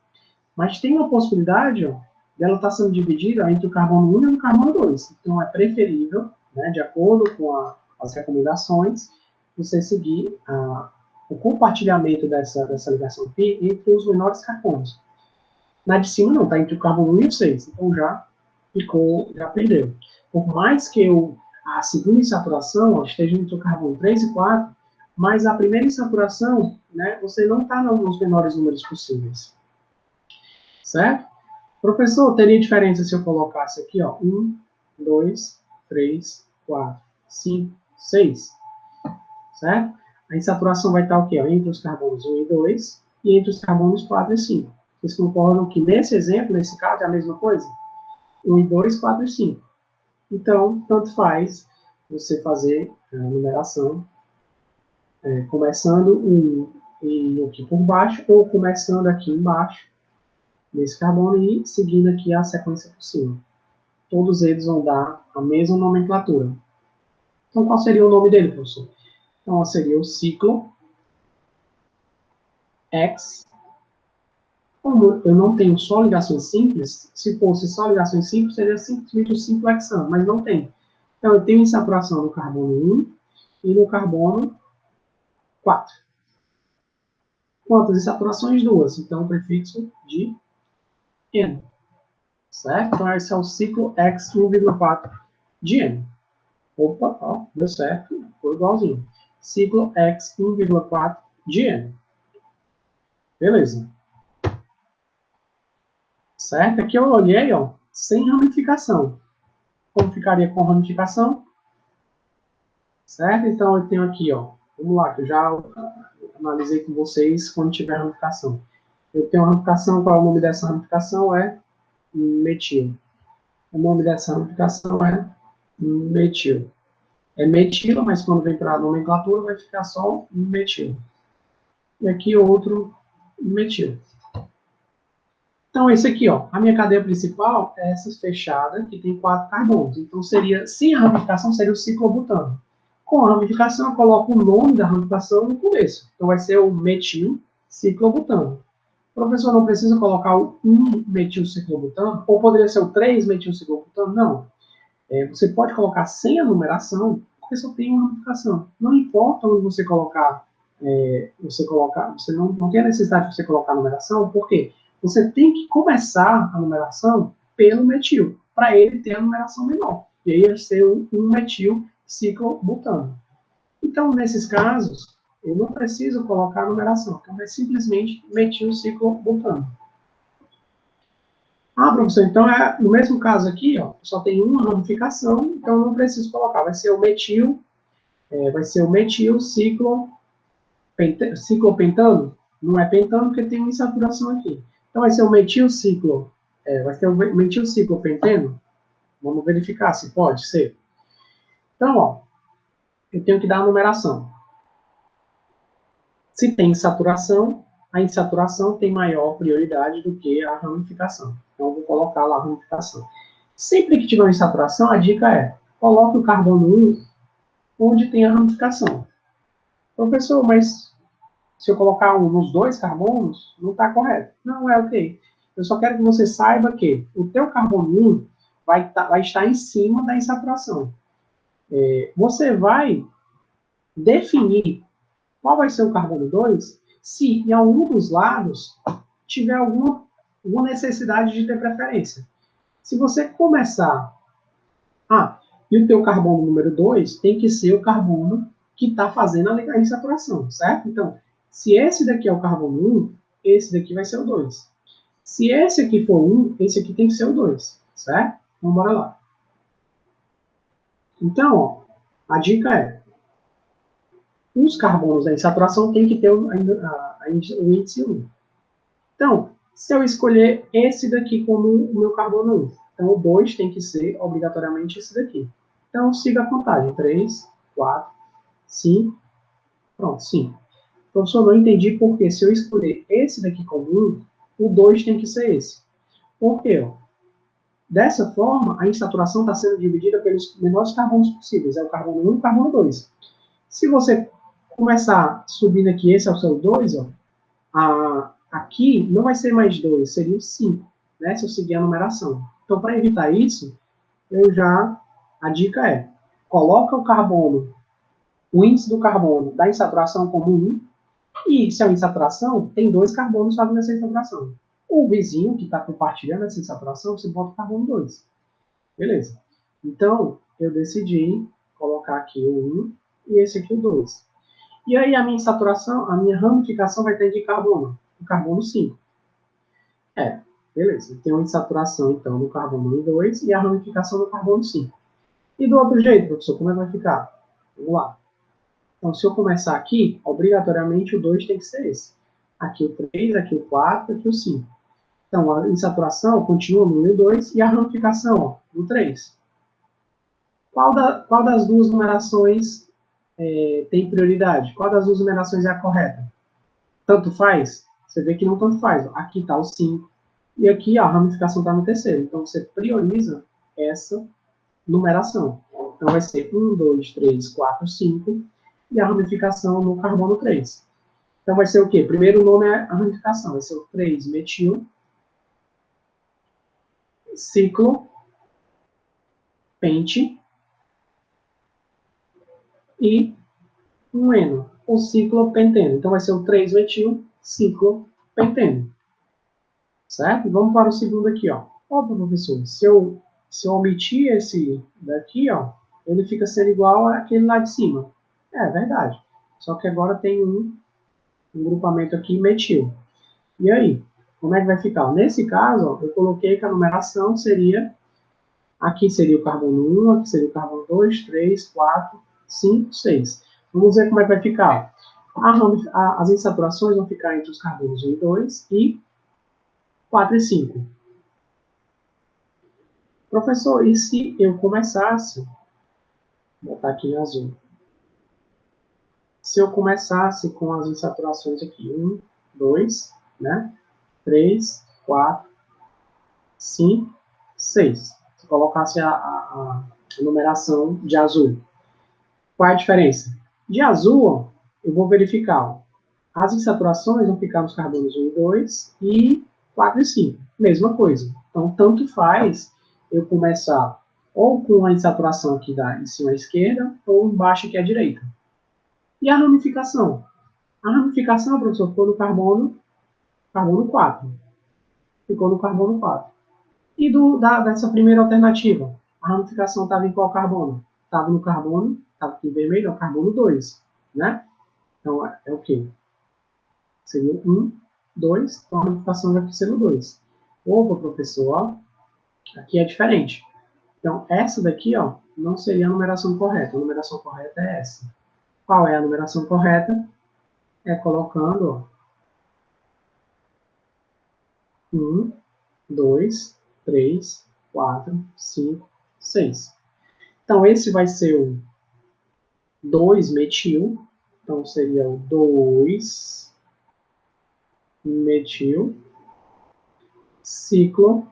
Mas tem uma possibilidade, ó, dela estar sendo dividida entre o carbono 1 e o carbono 2. Então, é preferível, né, de acordo com as recomendações, você seguir o compartilhamento dessa ligação π entre os menores carbonos. Na de cima, não, está entre o carbono 1 e o 6. Então, já perdeu. Por mais que a segunda insaturação ó, esteja entre o carbono 3 e 4, mas a primeira insaturação, né, você não está nos menores números possíveis. Certo? Professor, teria diferença se eu colocasse aqui, ó, 1, 2, 3, 4, 5, 6. Certo? A insaturação vai estar o quê? Entre os carbonos 1 e 2 e entre os carbonos 4 e 5. Vocês concordam que nesse exemplo, nesse caso, é a mesma coisa? 1 e 2, 4 e 5. Então, tanto faz você fazer a numeração começando aqui por baixo ou começando aqui embaixo, nesse carbono, e seguindo aqui a sequência por cima. Todos eles vão dar a mesma nomenclatura. Então, qual seria o nome dele, professor? Então, seria o ciclo X. Como eu não tenho só ligações simples, se fosse só ligações simples, seria simplesmente o ciclo hexano, mas não tem. Então, eu tenho insaturação no carbono 1 e no carbono 4. Quantas insaturações? 2. Então, o prefixo de N. Certo? Então, esse é o ciclo X 1,4 de N. Opa, ó, deu certo, foi igualzinho. Ciclo X 1,4 de N. Beleza. Certo? Aqui eu olhei, ó, sem ramificação. Como ficaria com ramificação? Certo? Então, eu tenho aqui, ó, vamos lá, que eu já analisei com vocês quando tiver ramificação. Eu tenho uma ramificação, qual é o nome dessa ramificação? É metil. O nome dessa ramificação é metil. É metila, mas quando vem para a nomenclatura vai ficar só metil. E aqui outro metil. Então, esse aqui, ó, a minha cadeia principal é essa fechada, que tem 4 carbonos. Então, seria, sem a ramificação, seria o ciclobutano. Com a ramificação, eu coloco o nome da ramificação no começo. Então, vai ser o metil ciclobutano. Professor, não precisa colocar o 1-metil ciclobutano? Ou poderia ser o 3-metil ciclobutano? Não. Você pode colocar sem a numeração, porque só tem uma ramificação. Não importa onde você colocar você não tem a necessidade de você colocar a numeração, porque você tem que começar a numeração pelo metil, para ele ter a numeração menor. E aí ia ser um metil ciclobutano. Então, nesses casos, eu não preciso colocar a numeração, então é simplesmente metil ciclobutano. Ah, professor, então no mesmo caso aqui, ó, só tem uma ramificação, então eu não preciso colocar, vai ser o metil ciclopentano, não é pentano porque tem uma insaturação aqui. Então vai ser o vai ser o metilciclopenteno. Vamos verificar se pode ser. Então, ó, eu tenho que dar a numeração. Se tem insaturação, a insaturação tem maior prioridade do que a ramificação. Então, eu vou colocar lá a ramificação. Sempre que tiver uma insaturação, a dica é, coloque o carbono 1 onde tem a ramificação. Professor, mas se eu colocar um nos dois carbonos, não está correto. Não, é ok. Eu só quero que você saiba que o teu carbono 1 vai estar em cima da insaturação. Você vai definir qual vai ser o carbono 2 se em algum dos lados tiver alguma necessidade de ter preferência. Se você começar... e o teu carbono número 2 tem que ser o carbono que está fazendo a insaturação, certo? Então, se esse daqui é o carbono 1, esse daqui vai ser o 2. Se esse aqui for 1, esse aqui tem que ser o 2, certo? Então, bora lá. Então, ó, a dica é, os carbonos da insaturação tem que ter o índice 1. Então, se eu escolher esse daqui como o meu carbono 1, então o 2 tem que ser obrigatoriamente esse daqui. Então, siga a contagem. 3, 4, 5, pronto, 5. Professor, não entendi porque se eu escolher esse daqui como 1, o 2 tem que ser esse. Por quê? Dessa forma, a insaturação está sendo dividida pelos menores carbonos possíveis. É o carbono 1 e o carbono 2. Se você começar subindo aqui, esse é o seu 2, ó, aqui não vai ser mais 2, seria 5, né, se eu seguir a numeração. Então, para evitar isso, a dica é, coloca o índice do carbono da insaturação como 1, e se é uma insaturação, tem 2 carbonos fazendo essa insaturação. O vizinho que está compartilhando essa insaturação, você bota o carbono 2. Beleza. Então, eu decidi colocar aqui o 1 e esse aqui o 2. E aí a minha insaturação, a minha ramificação vai ter de carbono? O carbono 5. Beleza. Tem uma insaturação, então, no carbono 1 e 2 e a ramificação no carbono 5. E do outro jeito, professor, como é que vai ficar? Vamos lá. Então, se eu começar aqui, obrigatoriamente o 2 tem que ser esse. Aqui o 3, aqui o 4, aqui o 5. Então, a insaturação continua no 1 e o 2 e a ramificação, ó, no 3. Qual das duas numerações tem prioridade? Qual das duas numerações é a correta? Tanto faz? Você vê que não tanto faz. Aqui está o 5 e aqui a ramificação está no terceiro. Então, você prioriza essa numeração. Então, vai ser 1, 2, 3, 4, 5 e a ramificação no carbono 3. Então, vai ser o quê? Primeiro nome é a ramificação. Vai ser o 3-metil, ciclo, pente e um eno, o ciclopenteno. Então, vai ser o 3-metil, ciclopenteno. Certo? Vamos para o segundo aqui, ó. Ó, professor, se eu omitir esse daqui, ó, ele fica sendo igual àquele lá de cima. É verdade. Só que agora tem um grupamento aqui metil. E aí? Como é que vai ficar? Nesse caso, ó, eu coloquei que a numeração seria... Aqui seria o carbono 1, aqui seria o carbono 2, 3, 4, 5, 6. Vamos ver como é que vai ficar. As insaturações vão ficar entre os carbonos 1 e 2 e 4 e 5. Professor, e se eu começasse... Vou botar aqui em azul. Se eu começasse com as insaturações aqui, 1, 2, né? 3, 4, 5, 6. Se colocasse a numeração de azul. Qual é a diferença? De azul, ó, eu vou verificar. Ó, as insaturações vão ficar nos carbonos 1 e 2 e 4 e 5. Mesma coisa. Então, tanto faz eu começar ou com a insaturação aqui em cima à esquerda ou embaixo aqui à direita. E a ramificação? A ramificação, professor, ficou no carbono 4. Ficou no carbono 4. E dessa primeira alternativa, a ramificação estava em qual carbono? Estava no carbono, estava aqui em vermelho, é o carbono 2, né? Então, é o quê? Seria 1, 2, então a ramificação vai ser no 2. Opa, professor, ó, aqui é diferente. Então, essa daqui, ó, não seria a numeração correta. A numeração correta é essa. Qual é a numeração correta? É colocando, ó, 1, 2, 3, 4, 5, 6. Então, esse vai ser o 2-metil. Então, seria o 2-metil, ciclo,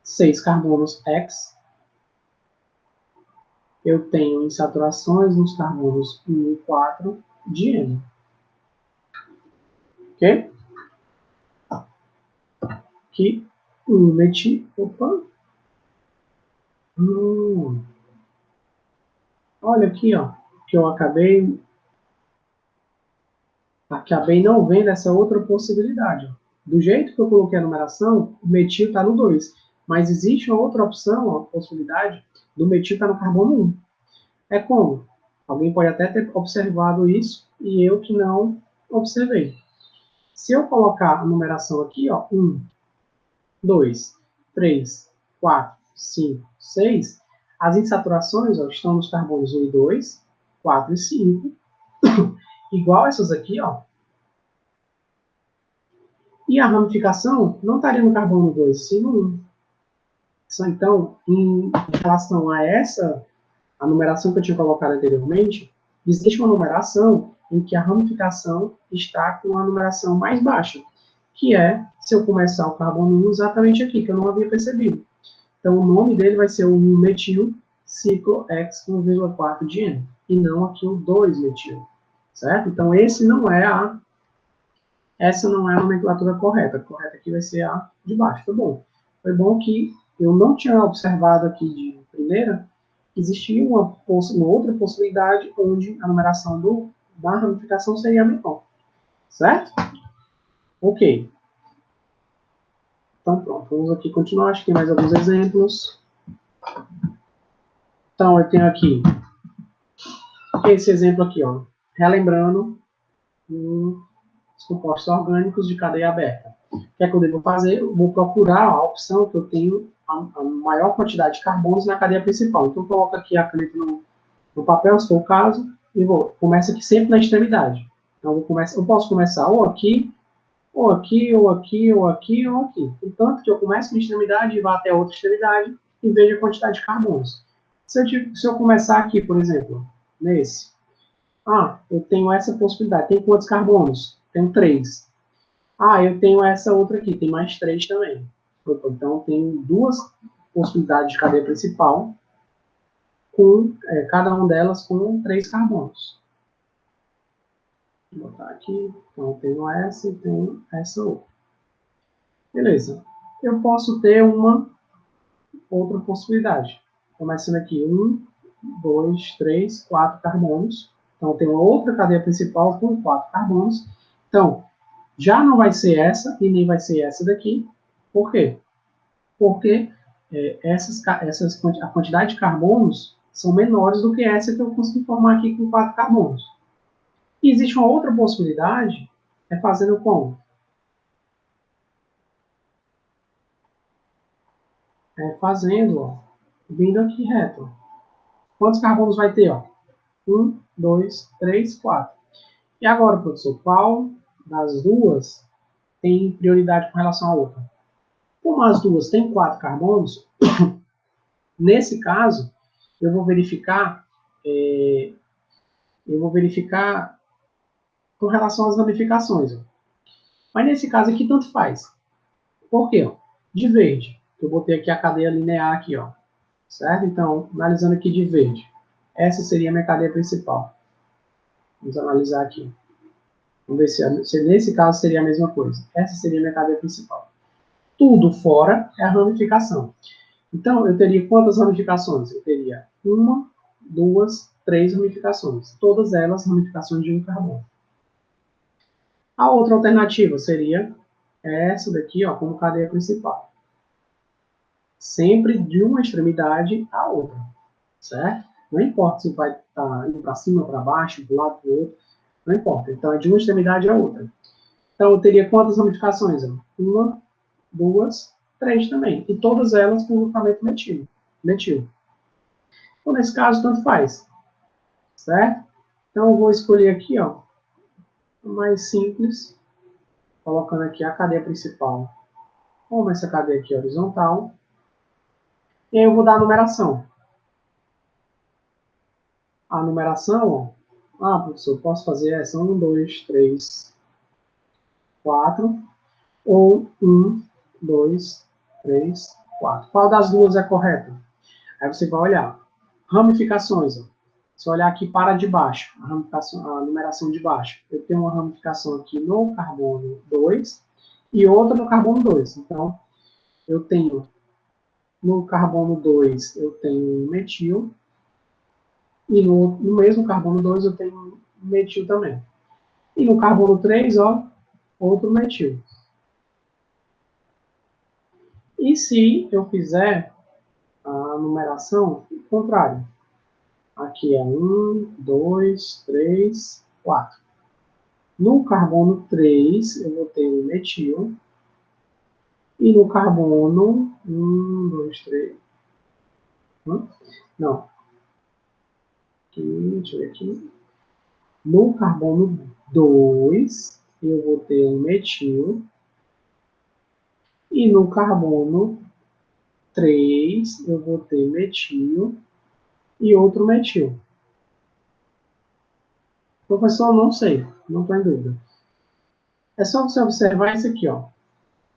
6 carbonos X. Eu tenho insaturações nos carbonos 1 e 4 de N. Ok? Aqui, 1-metil. Opa! Olha aqui, ó, que eu acabei não vendo essa outra possibilidade. Ó. Do jeito que eu coloquei a numeração, o metil está no 2. Mas existe uma outra opção, uma possibilidade, do metil estar no carbono 1. É como? Alguém pode até ter observado isso e eu que não observei. Se eu colocar a numeração aqui, ó, 1, 2, 3, 4, 5, 6, as insaturações ó, estão nos carbonos 1 e 2, 4 e 5, igual essas aqui, ó. E a ramificação não estaria no carbono 2, sim no 1. Então, em relação a a numeração que eu tinha colocado anteriormente, existe uma numeração em que a ramificação está com a numeração mais baixa, que é, se eu começar o carbono 1 exatamente aqui, que eu não havia percebido. Então, o nome dele vai ser o metil ciclo X 1,4 de N, e não aqui o 2-metil, certo? Então, essa não é a nomenclatura correta. A correta aqui vai ser a de baixo. Tá bom. Foi bom que eu não tinha observado aqui de primeira que existia uma outra possibilidade onde a numeração da ramificação seria menor. Certo? Ok. Então, pronto. Vamos aqui continuar. Acho que tem mais alguns exemplos. Então, eu tenho aqui esse exemplo aqui, ó. Relembrando os compostos orgânicos de cadeia aberta. O que é que eu devo fazer? Eu vou procurar a opção que eu tenho a maior quantidade de carbonos na cadeia principal. Então, eu coloco aqui a caneta no papel, se for o caso, e começo aqui sempre na extremidade. Então, eu posso começar ou aqui, ou aqui, ou aqui, ou aqui, ou aqui. Portanto, que eu comece na extremidade e vá até a outra extremidade e veja a quantidade de carbonos. Se eu começar aqui, por exemplo, nesse, eu tenho essa possibilidade. Tem quantos carbonos? Tenho 3. Eu tenho essa outra aqui, tem mais 3 também. Então, tem 2 possibilidades de cadeia principal, com cada uma delas com 3 carbonos. Vou botar aqui. Então, eu tenho essa e tenho essa outra. Beleza. Eu posso ter uma outra possibilidade. Começando aqui, 1, 2, 3, 4 carbonos. Então, tem uma outra cadeia principal com 4 carbonos. Então, já não vai ser essa e nem vai ser essa daqui. Por quê? Porque a quantidade de carbonos são menores do que essa que eu consegui formar aqui com 4 carbonos. E existe uma outra possibilidade, fazendo como? Fazendo, ó, vindo aqui reto. Quantos carbonos vai ter? Ó? 1, 2, 3, 4. E agora, professor, qual das duas tem prioridade com relação à outra? Como as duas têm 4 carbonos, nesse caso, eu vou verificar com relação às ramificações. Ó. Mas nesse caso aqui, tanto faz. Por quê? Ó? De verde. Eu botei aqui a cadeia linear aqui, ó. Certo? Então, analisando aqui de verde. Essa seria a minha cadeia principal. Vamos analisar aqui. Vamos ver se nesse caso seria a mesma coisa. Essa seria a minha cadeia principal. Tudo fora é a ramificação. Então, eu teria quantas ramificações? Eu teria 1, 2, 3 ramificações. Todas elas ramificações de um carbono. A outra alternativa seria essa daqui, ó, como cadeia principal. Sempre de uma extremidade à outra, certo? Não importa se vai estar indo para cima, para baixo, do lado, do outro, não importa. Então, é de uma extremidade à outra. Então, eu teria quantas ramificações? Uma, duas, três também. E todas elas com grupamento metil. Então, nesse caso, tanto faz, certo? Então, eu vou escolher aqui, ó, o mais simples, colocando aqui a cadeia principal, como essa cadeia aqui é horizontal, e aí eu vou dar a numeração. A numeração, ó, professor, posso fazer essa 1, 2, 3, 4, ou 1, 2, 3, 4. Qual das duas é correta? Aí você vai olhar. Ramificações, ó. Se olhar aqui para de baixo, a numeração de baixo, eu tenho uma ramificação aqui no carbono 2 e outra no carbono 2. Então, eu tenho no carbono 2 eu tenho metil e no mesmo carbono 2 eu tenho metil também. E no carbono 3, ó, outro metil. E se eu fizer a numeração contrária? Aqui é 1, 2, 3, 4. No carbono 3, eu vou ter um metil. E no carbono 1, 2, 3. Não. Aqui, deixa eu ver aqui. No carbono 2, eu vou ter um metil. E no carbono 3, eu vou ter metil e outro metil. Professor, não sei, não estou em dúvida. É só você observar isso aqui, ó.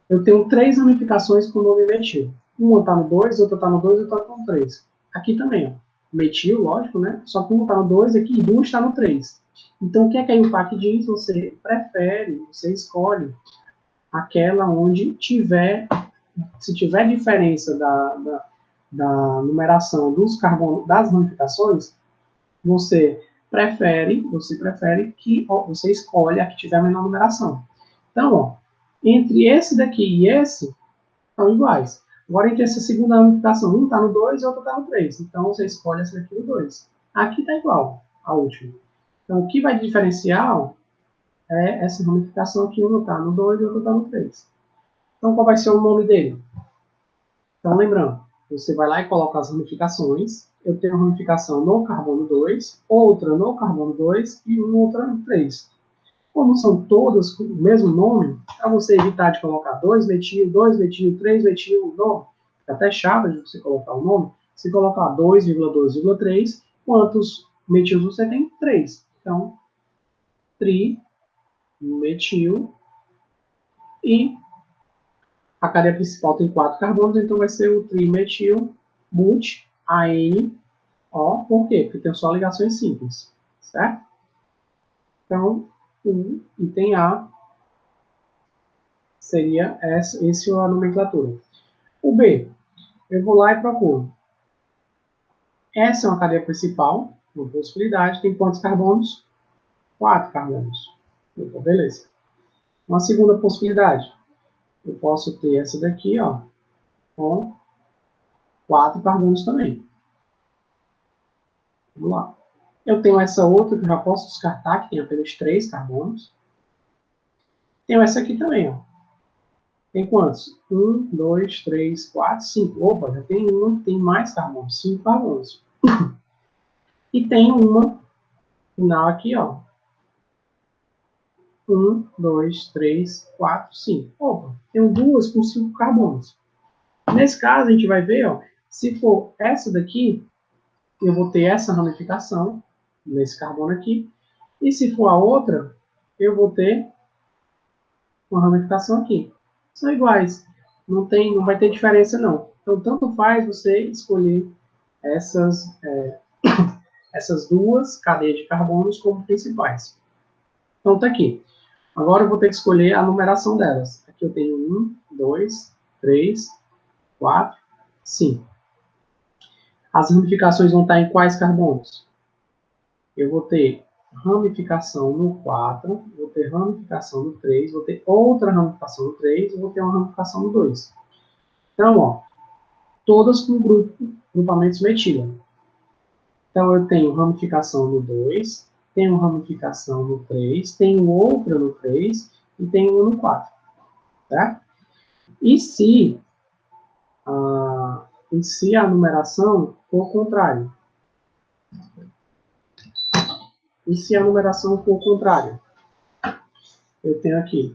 Eu tenho 3 ramificações com o nome metil. Uma está no 2, outra está no 2 e outra está no 3. Aqui também, ó. Metil, lógico, né? Só que uma está no 2 aqui e duas está no 3. Então, o que é que a IUPAC diz? Você prefere, você escolhe aquela onde tiver, se tiver diferença da numeração dos carbonos, das ramificações, você prefere que você escolhe a que tiver a menor numeração. Então, ó, entre esse daqui e esse, estão iguais. Agora, entre essa segunda ramificação, um está no 2 e outro está no 3. Então, você escolhe essa daqui no 2. Aqui está igual a última. Então, o que vai diferenciar ó, é essa ramificação aqui, uma está no 2 e outra está no 3. Então, qual vai ser o nome dele? Então, lembrando, você vai lá e coloca as ramificações. Eu tenho uma ramificação no carbono 2, outra no carbono 2 e uma outra no 3. Como são todas com o mesmo nome, para você evitar de colocar 2-metil, 2-metil, 3-metil, não, fica até chato de você colocar o nome, se colocar 2,2,3, quantos metis você tem? 3. Então, trimetil e a cadeia principal tem 4 carbonos, então vai ser o trimetil multi AN O. Por quê? Porque tem só ligações simples, certo? Então, o item A seria essa a nomenclatura. O B, eu vou lá e procuro. Essa é uma cadeia principal, uma possibilidade, tem quantos carbonos? 4 carbonos. Então, beleza. Uma segunda possibilidade, eu posso ter essa daqui, ó, com 4 carbonos também. Vamos lá. Eu tenho essa outra que eu já posso descartar, que tem apenas 3 carbonos. Tenho essa aqui também, ó. Tem quantos? 1, 2, 3, 4, 5. Opa, já tem uma que tem mais carbonos, 5 carbonos. E tem uma final aqui, ó. 1, 2, 3, 4, 5. Opa, tem duas com 5 carbonos. Nesse caso, a gente vai ver, ó, se for essa daqui, eu vou ter essa ramificação, nesse carbono aqui. E se for a outra, eu vou ter uma ramificação aqui. São iguais. Não vai ter diferença, não. Então, tanto faz você escolher essas, essas duas cadeias de carbonos como principais. Então, tá aqui. Agora eu vou ter que escolher a numeração delas. Aqui eu tenho 1, 2, 3, 4, 5. As ramificações vão estar em quais carbonos? eu vou ter ramificação no 4, vou ter ramificação no 3, vou ter outra ramificação no 3 e vou ter uma ramificação no 2. Então, ó, todas com grupamentos metila. Então, eu tenho ramificação no 2, tenho ramificação no 3, tenho outra no 3 e tenho uma no 4. Tá? E se a numeração for o contrário? E se a numeração for o contrário? Eu tenho aqui,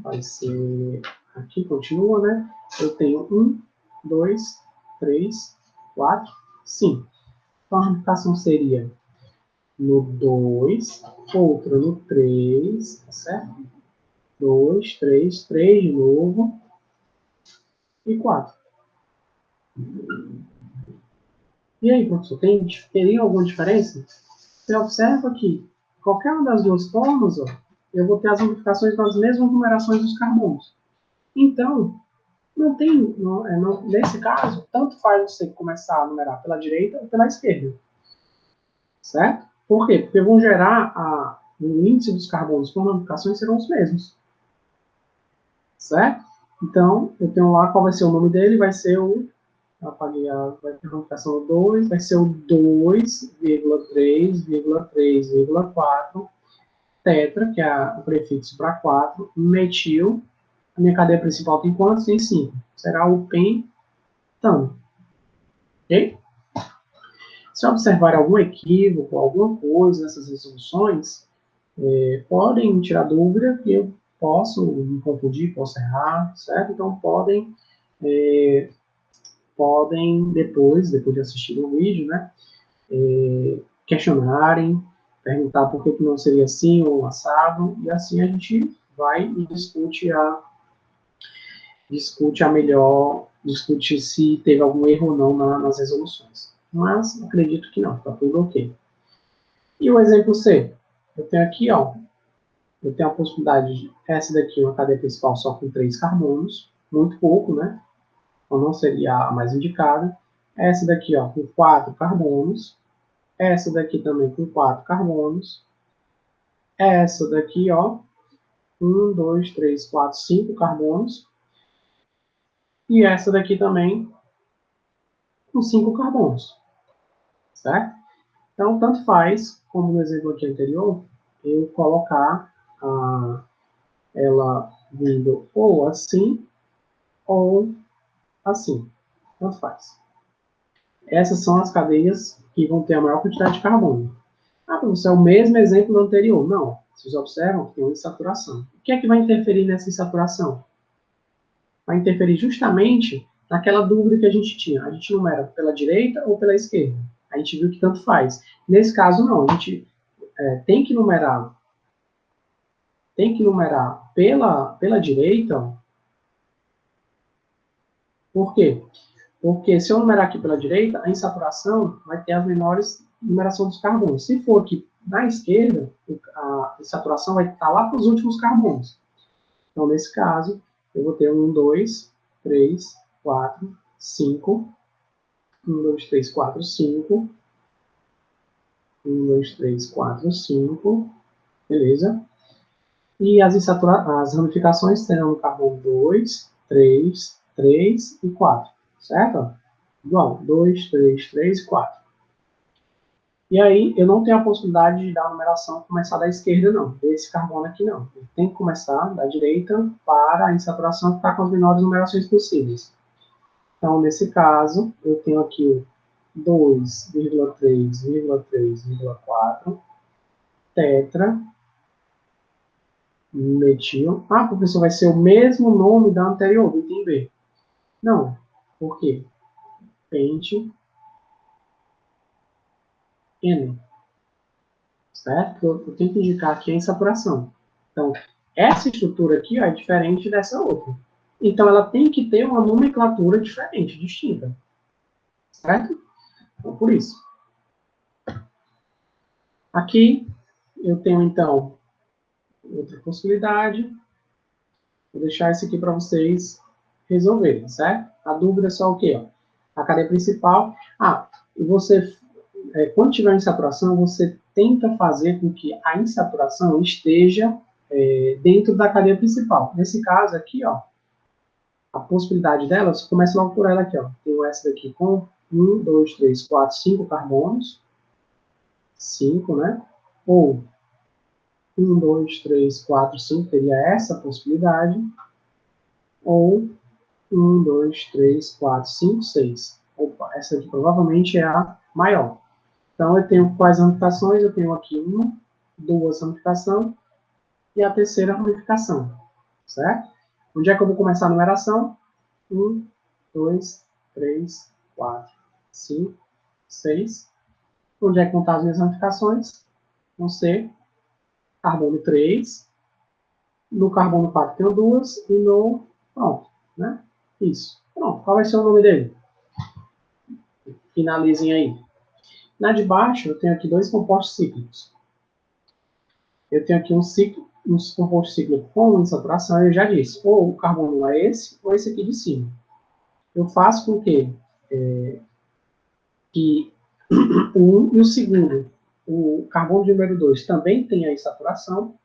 vai ser, aqui continua, né? Eu tenho 1, 2, 3, 4, 5. Então, a ramificação seria no 2, outra no 3, tá certo? 2, 3, 3 de novo, e 4. E aí, professor, teria alguma diferença? Você observa que qualquer uma das duas formas, ó, eu vou ter as ramificações nas mesmas numerações dos carbonos. Então, nesse caso, tanto faz você começar a numerar pela direita ou pela esquerda. Certo? Por quê? Porque vão gerar o índice dos carbonos por ramificações serão os mesmos. Certo? Então, eu tenho lá qual vai ser o nome dele, vai ser o vai ter ramificação 2, vai ser o 2,3,3,4 tetra, que é o prefixo para 4, metil. A minha cadeia principal tem quantos? Tem 5. Será o pentano. Ok? Se observar algum equívoco, alguma coisa nessas resoluções, podem tirar dúvida, que eu posso me confundir, posso errar, certo? Então, podem depois de assistir o vídeo, né, questionarem, perguntar por que não seria assim ou assado, e assim a gente vai e discute se teve algum erro ou não nas resoluções. Mas acredito que não, está tudo ok. E o exemplo C? Eu tenho aqui, ó, eu tenho a possibilidade de essa daqui, uma cadeia principal só com 3 carbonos, muito pouco, né? Então não seria a mais indicada. Essa daqui, ó, com 4 carbonos. Essa daqui também com 4 carbonos. Essa daqui, ó, 1, 2, 3, 4, 5 carbonos. E essa daqui também com 5 carbonos. Certo? Então, tanto faz, como no exemplo aqui anterior, eu colocar ela vindo ou assim, ou assim. Tanto faz. Essas são as cadeias que vão ter a maior quantidade de carbono. Ah, professor, é o mesmo exemplo do anterior. Não. Vocês observam que tem uma insaturação. O que é que vai interferir nessa insaturação? Vai interferir justamente naquela dúvida que a gente tinha. A gente numera pela direita ou pela esquerda? A gente viu que tanto faz. Nesse caso, não. A gente tem que numerar pela direita. Por quê? Porque se eu numerar aqui pela direita, a insaturação vai ter as menores numeração dos carbonos. Se for aqui na esquerda, a insaturação vai estar lá para os últimos carbonos. Então, nesse caso, eu vou ter 1, 2, 3, 4, 5. 1, 2, 3, 4, 5. 1, 2, 3, 4, 5. Beleza? E as ramificações terão no carbono 2, 3, 3 e 4. Certo? Igual, 2, 3, 3 e 4. E aí, eu não tenho a possibilidade de dar a numeração começar da esquerda, não. Desse carbono aqui, não. Ele tem que começar da direita para a insaturação ficar com as menores numerações possíveis. Então, nesse caso, eu tenho aqui 2,3,3,4 tetra metil. Ah, professor, vai ser o mesmo nome da anterior, do item B. Não. Por quê? Pente N. Certo? Eu tenho que indicar aqui a insaturação. Então, essa estrutura aqui, ó, é diferente dessa outra. Então, ela tem que ter uma nomenclatura diferente, distinta. Certo? Então, por isso. Aqui, eu tenho, então, outra possibilidade. Vou deixar isso aqui para vocês resolverem, certo? A dúvida é só o quê? Ó? A cadeia principal. Ah, e você quando tiver insaturação, você tenta fazer com que a insaturação esteja dentro da cadeia principal. Nesse caso aqui, ó, a possibilidade dela, você começa logo por ela aqui, ó. Tenho essa daqui com 1, 2, 3, 4, 5 carbonos. 5, né? Ou 1, 2, 3, 4, 5 teria essa possibilidade. Ou 1, 2, 3, 4, 5, 6. Opa, essa aqui provavelmente é a maior. Então, eu tenho quais ramificações? Eu tenho aqui 1, 2 ramificações e a terceira ramificação, certo? Onde é que eu vou começar a numeração? 1, 2, 3, 4, 5, 6. Onde é que vão estar as minhas ramificações? Vão ser carbono 3, no carbono 4 tenho 2, e no... Pronto, né? Isso. Pronto, qual vai ser o nome dele? Finalizem aí. Na de baixo, eu tenho aqui dois compostos cíclicos. Eu tenho aqui um composto cíclico com insaturação, eu já disse, ou o carbono é esse, ou esse aqui de cima. Eu faço com que o 1 e o segundo, o carbono de número 2, também tenha insaturação,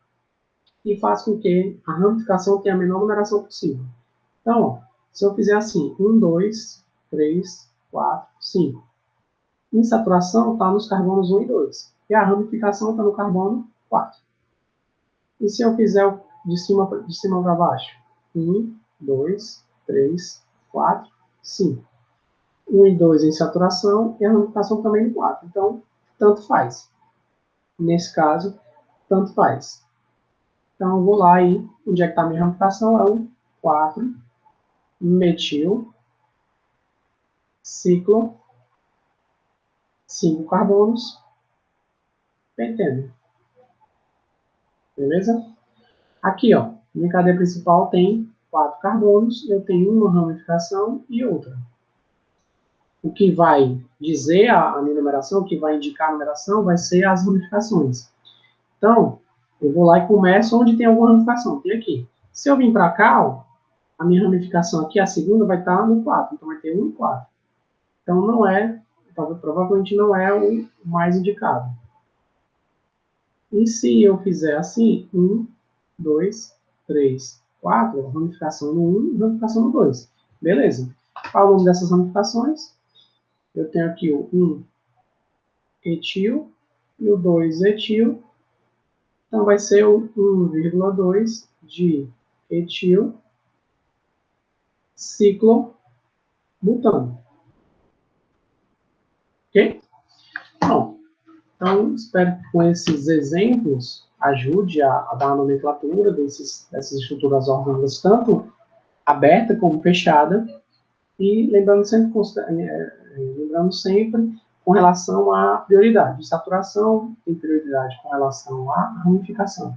e faço com que a ramificação tenha a menor numeração possível. Então, ó, se eu fizer assim, 1, 2, 3, 4, 5. Insaturação está nos carbonos 1 e 2. E a ramificação está no carbono 4. E se eu fizer de cima para baixo? 1, 2, 3, 4, 5. 1 e 2 em saturação e a ramificação também no 4. Então, tanto faz. Nesse caso, tanto faz. Então, eu vou lá e onde é que está a minha ramificação? É o 4 metil ciclo 5 carbonos penteno. Beleza? Aqui, ó, minha cadeia principal tem 4 carbonos, eu tenho uma ramificação e outra. O que vai dizer a minha numeração, o que vai indicar a numeração, vai ser as ramificações. Então, eu vou lá e começo onde tem alguma ramificação. Tem aqui. Se eu vim para cá, ó, a minha ramificação aqui, a segunda, vai estar no 4. Então, vai ter 1 e 4. Então, provavelmente não é o mais indicado. E se eu fizer assim, 1, 2, 3, 4, ramificação no 1 e ramificação no 2. Beleza. Qual é o nome dessas ramificações? Eu tenho aqui o 1 etil e o 2 etil. Então, vai ser o 1,2 de etil ciclobutano. Ok? Bom, então, espero que com esses exemplos ajude a dar a nomenclatura dessas estruturas orgânicas, tanto aberta como fechada, e lembrando sempre com relação à prioridade. Saturação tem prioridade com relação à ramificação.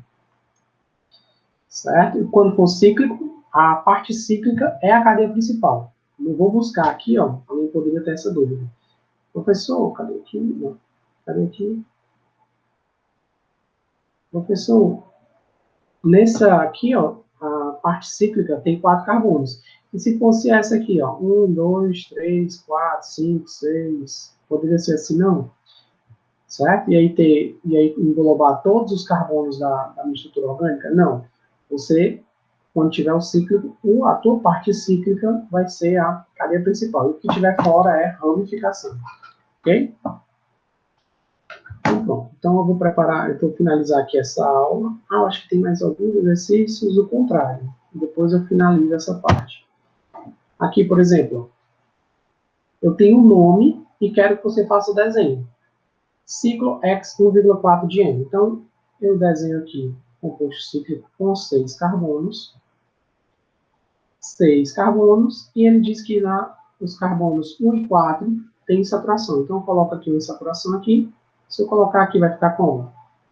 Certo? E quando for cíclico, a parte cíclica é a cadeia principal. Eu vou buscar aqui, ó, alguém poderia ter essa dúvida. Professor, cadê aqui? Não. Cadê aqui? Professor, nessa aqui, ó, a parte cíclica tem 4 carbonos. E se fosse essa aqui, ó, 1, 2, 3, 4, 5, 6, poderia ser assim, não? Certo? E aí englobar todos os carbonos da minha estrutura orgânica? Não. Você, quando tiver o cíclico, a tua parte cíclica vai ser a cadeia principal. E o que tiver fora é ramificação. Ok? Então, pronto. Então, eu vou finalizar aqui essa aula. Acho que tem mais alguns exercícios, o contrário. Depois eu finalizo essa parte. Aqui, por exemplo, eu tenho um nome e quero que você faça o desenho. Ciclo X 1,4 de N. Então, eu desenho aqui composto cíclico com 6 carbonos. 6 carbonos. E ele diz que os carbonos 1 e 4 têm saturação. Então, eu coloco aqui uma saturação aqui. Se eu colocar aqui, vai ficar como?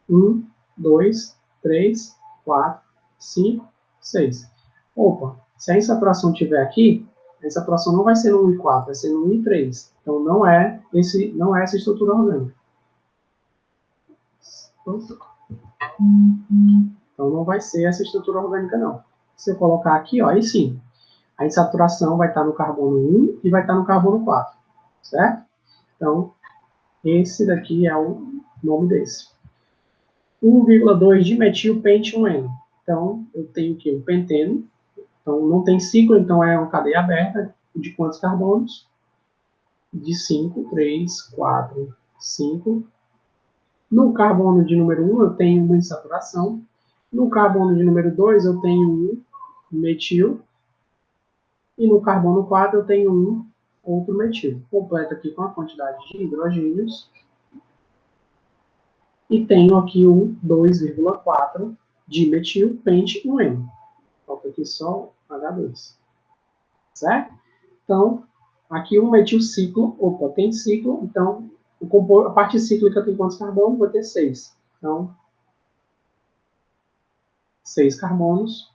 1, 2, 3, 4, 5, 6. Opa, se a insaturação estiver aqui, a insaturação não vai ser no 1 e 4, vai ser no 1 e 3. Então, não é essa estrutura orgânica. Então, não vai ser essa estrutura orgânica, não. Se eu colocar aqui, ó, aí sim, a insaturação vai estar no carbono 1 e vai estar no carbono 4, certo? Então, Esse daqui é o nome desse. 1,2 dimetilpente 1N. Então, eu tenho aqui o penteno. Então, não tem ciclo, então é uma cadeia aberta. De quantos carbonos? De 5, 3, 4, 5. No carbono de número 1, eu tenho uma insaturação. No carbono de número 2, eu tenho um metil. E no carbono 4, eu tenho um outro metil. Completo aqui com a quantidade de hidrogênios. E tenho aqui um 2,4 dimetilpente 1N. Falta aqui só H2. Certo? Então, aqui um metilciclo. Opa, tem ciclo. Então, a parte cíclica tem quantos carbonos? Vai ter 6. Então, 6 carbonos.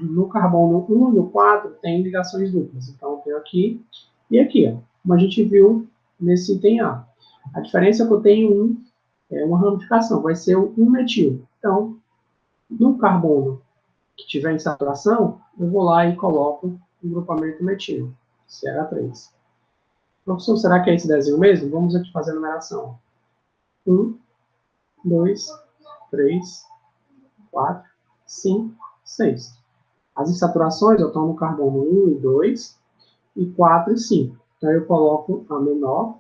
No carbono 1 e no 4 tem ligações duplas. Então, eu tenho aqui e aqui. Ó. Como a gente viu nesse item A. A diferença é que eu tenho uma ramificação. Vai ser o 1-metil. Então, no carbono que tiver em saturação, eu vou lá e coloco o grupamento metil, CH3. Professor, será que é esse desenho mesmo? Vamos aqui fazer a numeração. 1, 2, 3, 4, 5, 6. As insaturações eu estou no carbono 1 e 2, e 4 e 5. Então eu coloco a menor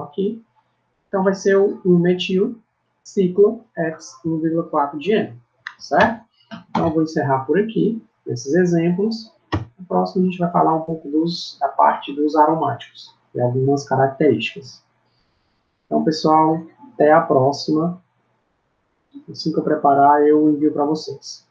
aqui. Então vai ser o 1-metil ciclo X 1,4 de N. Certo? Então eu vou encerrar por aqui, esses exemplos. No próximo a gente vai falar um pouco da parte dos aromáticos e algumas características. Então, pessoal, até a próxima. Assim que eu preparar, eu envio para vocês.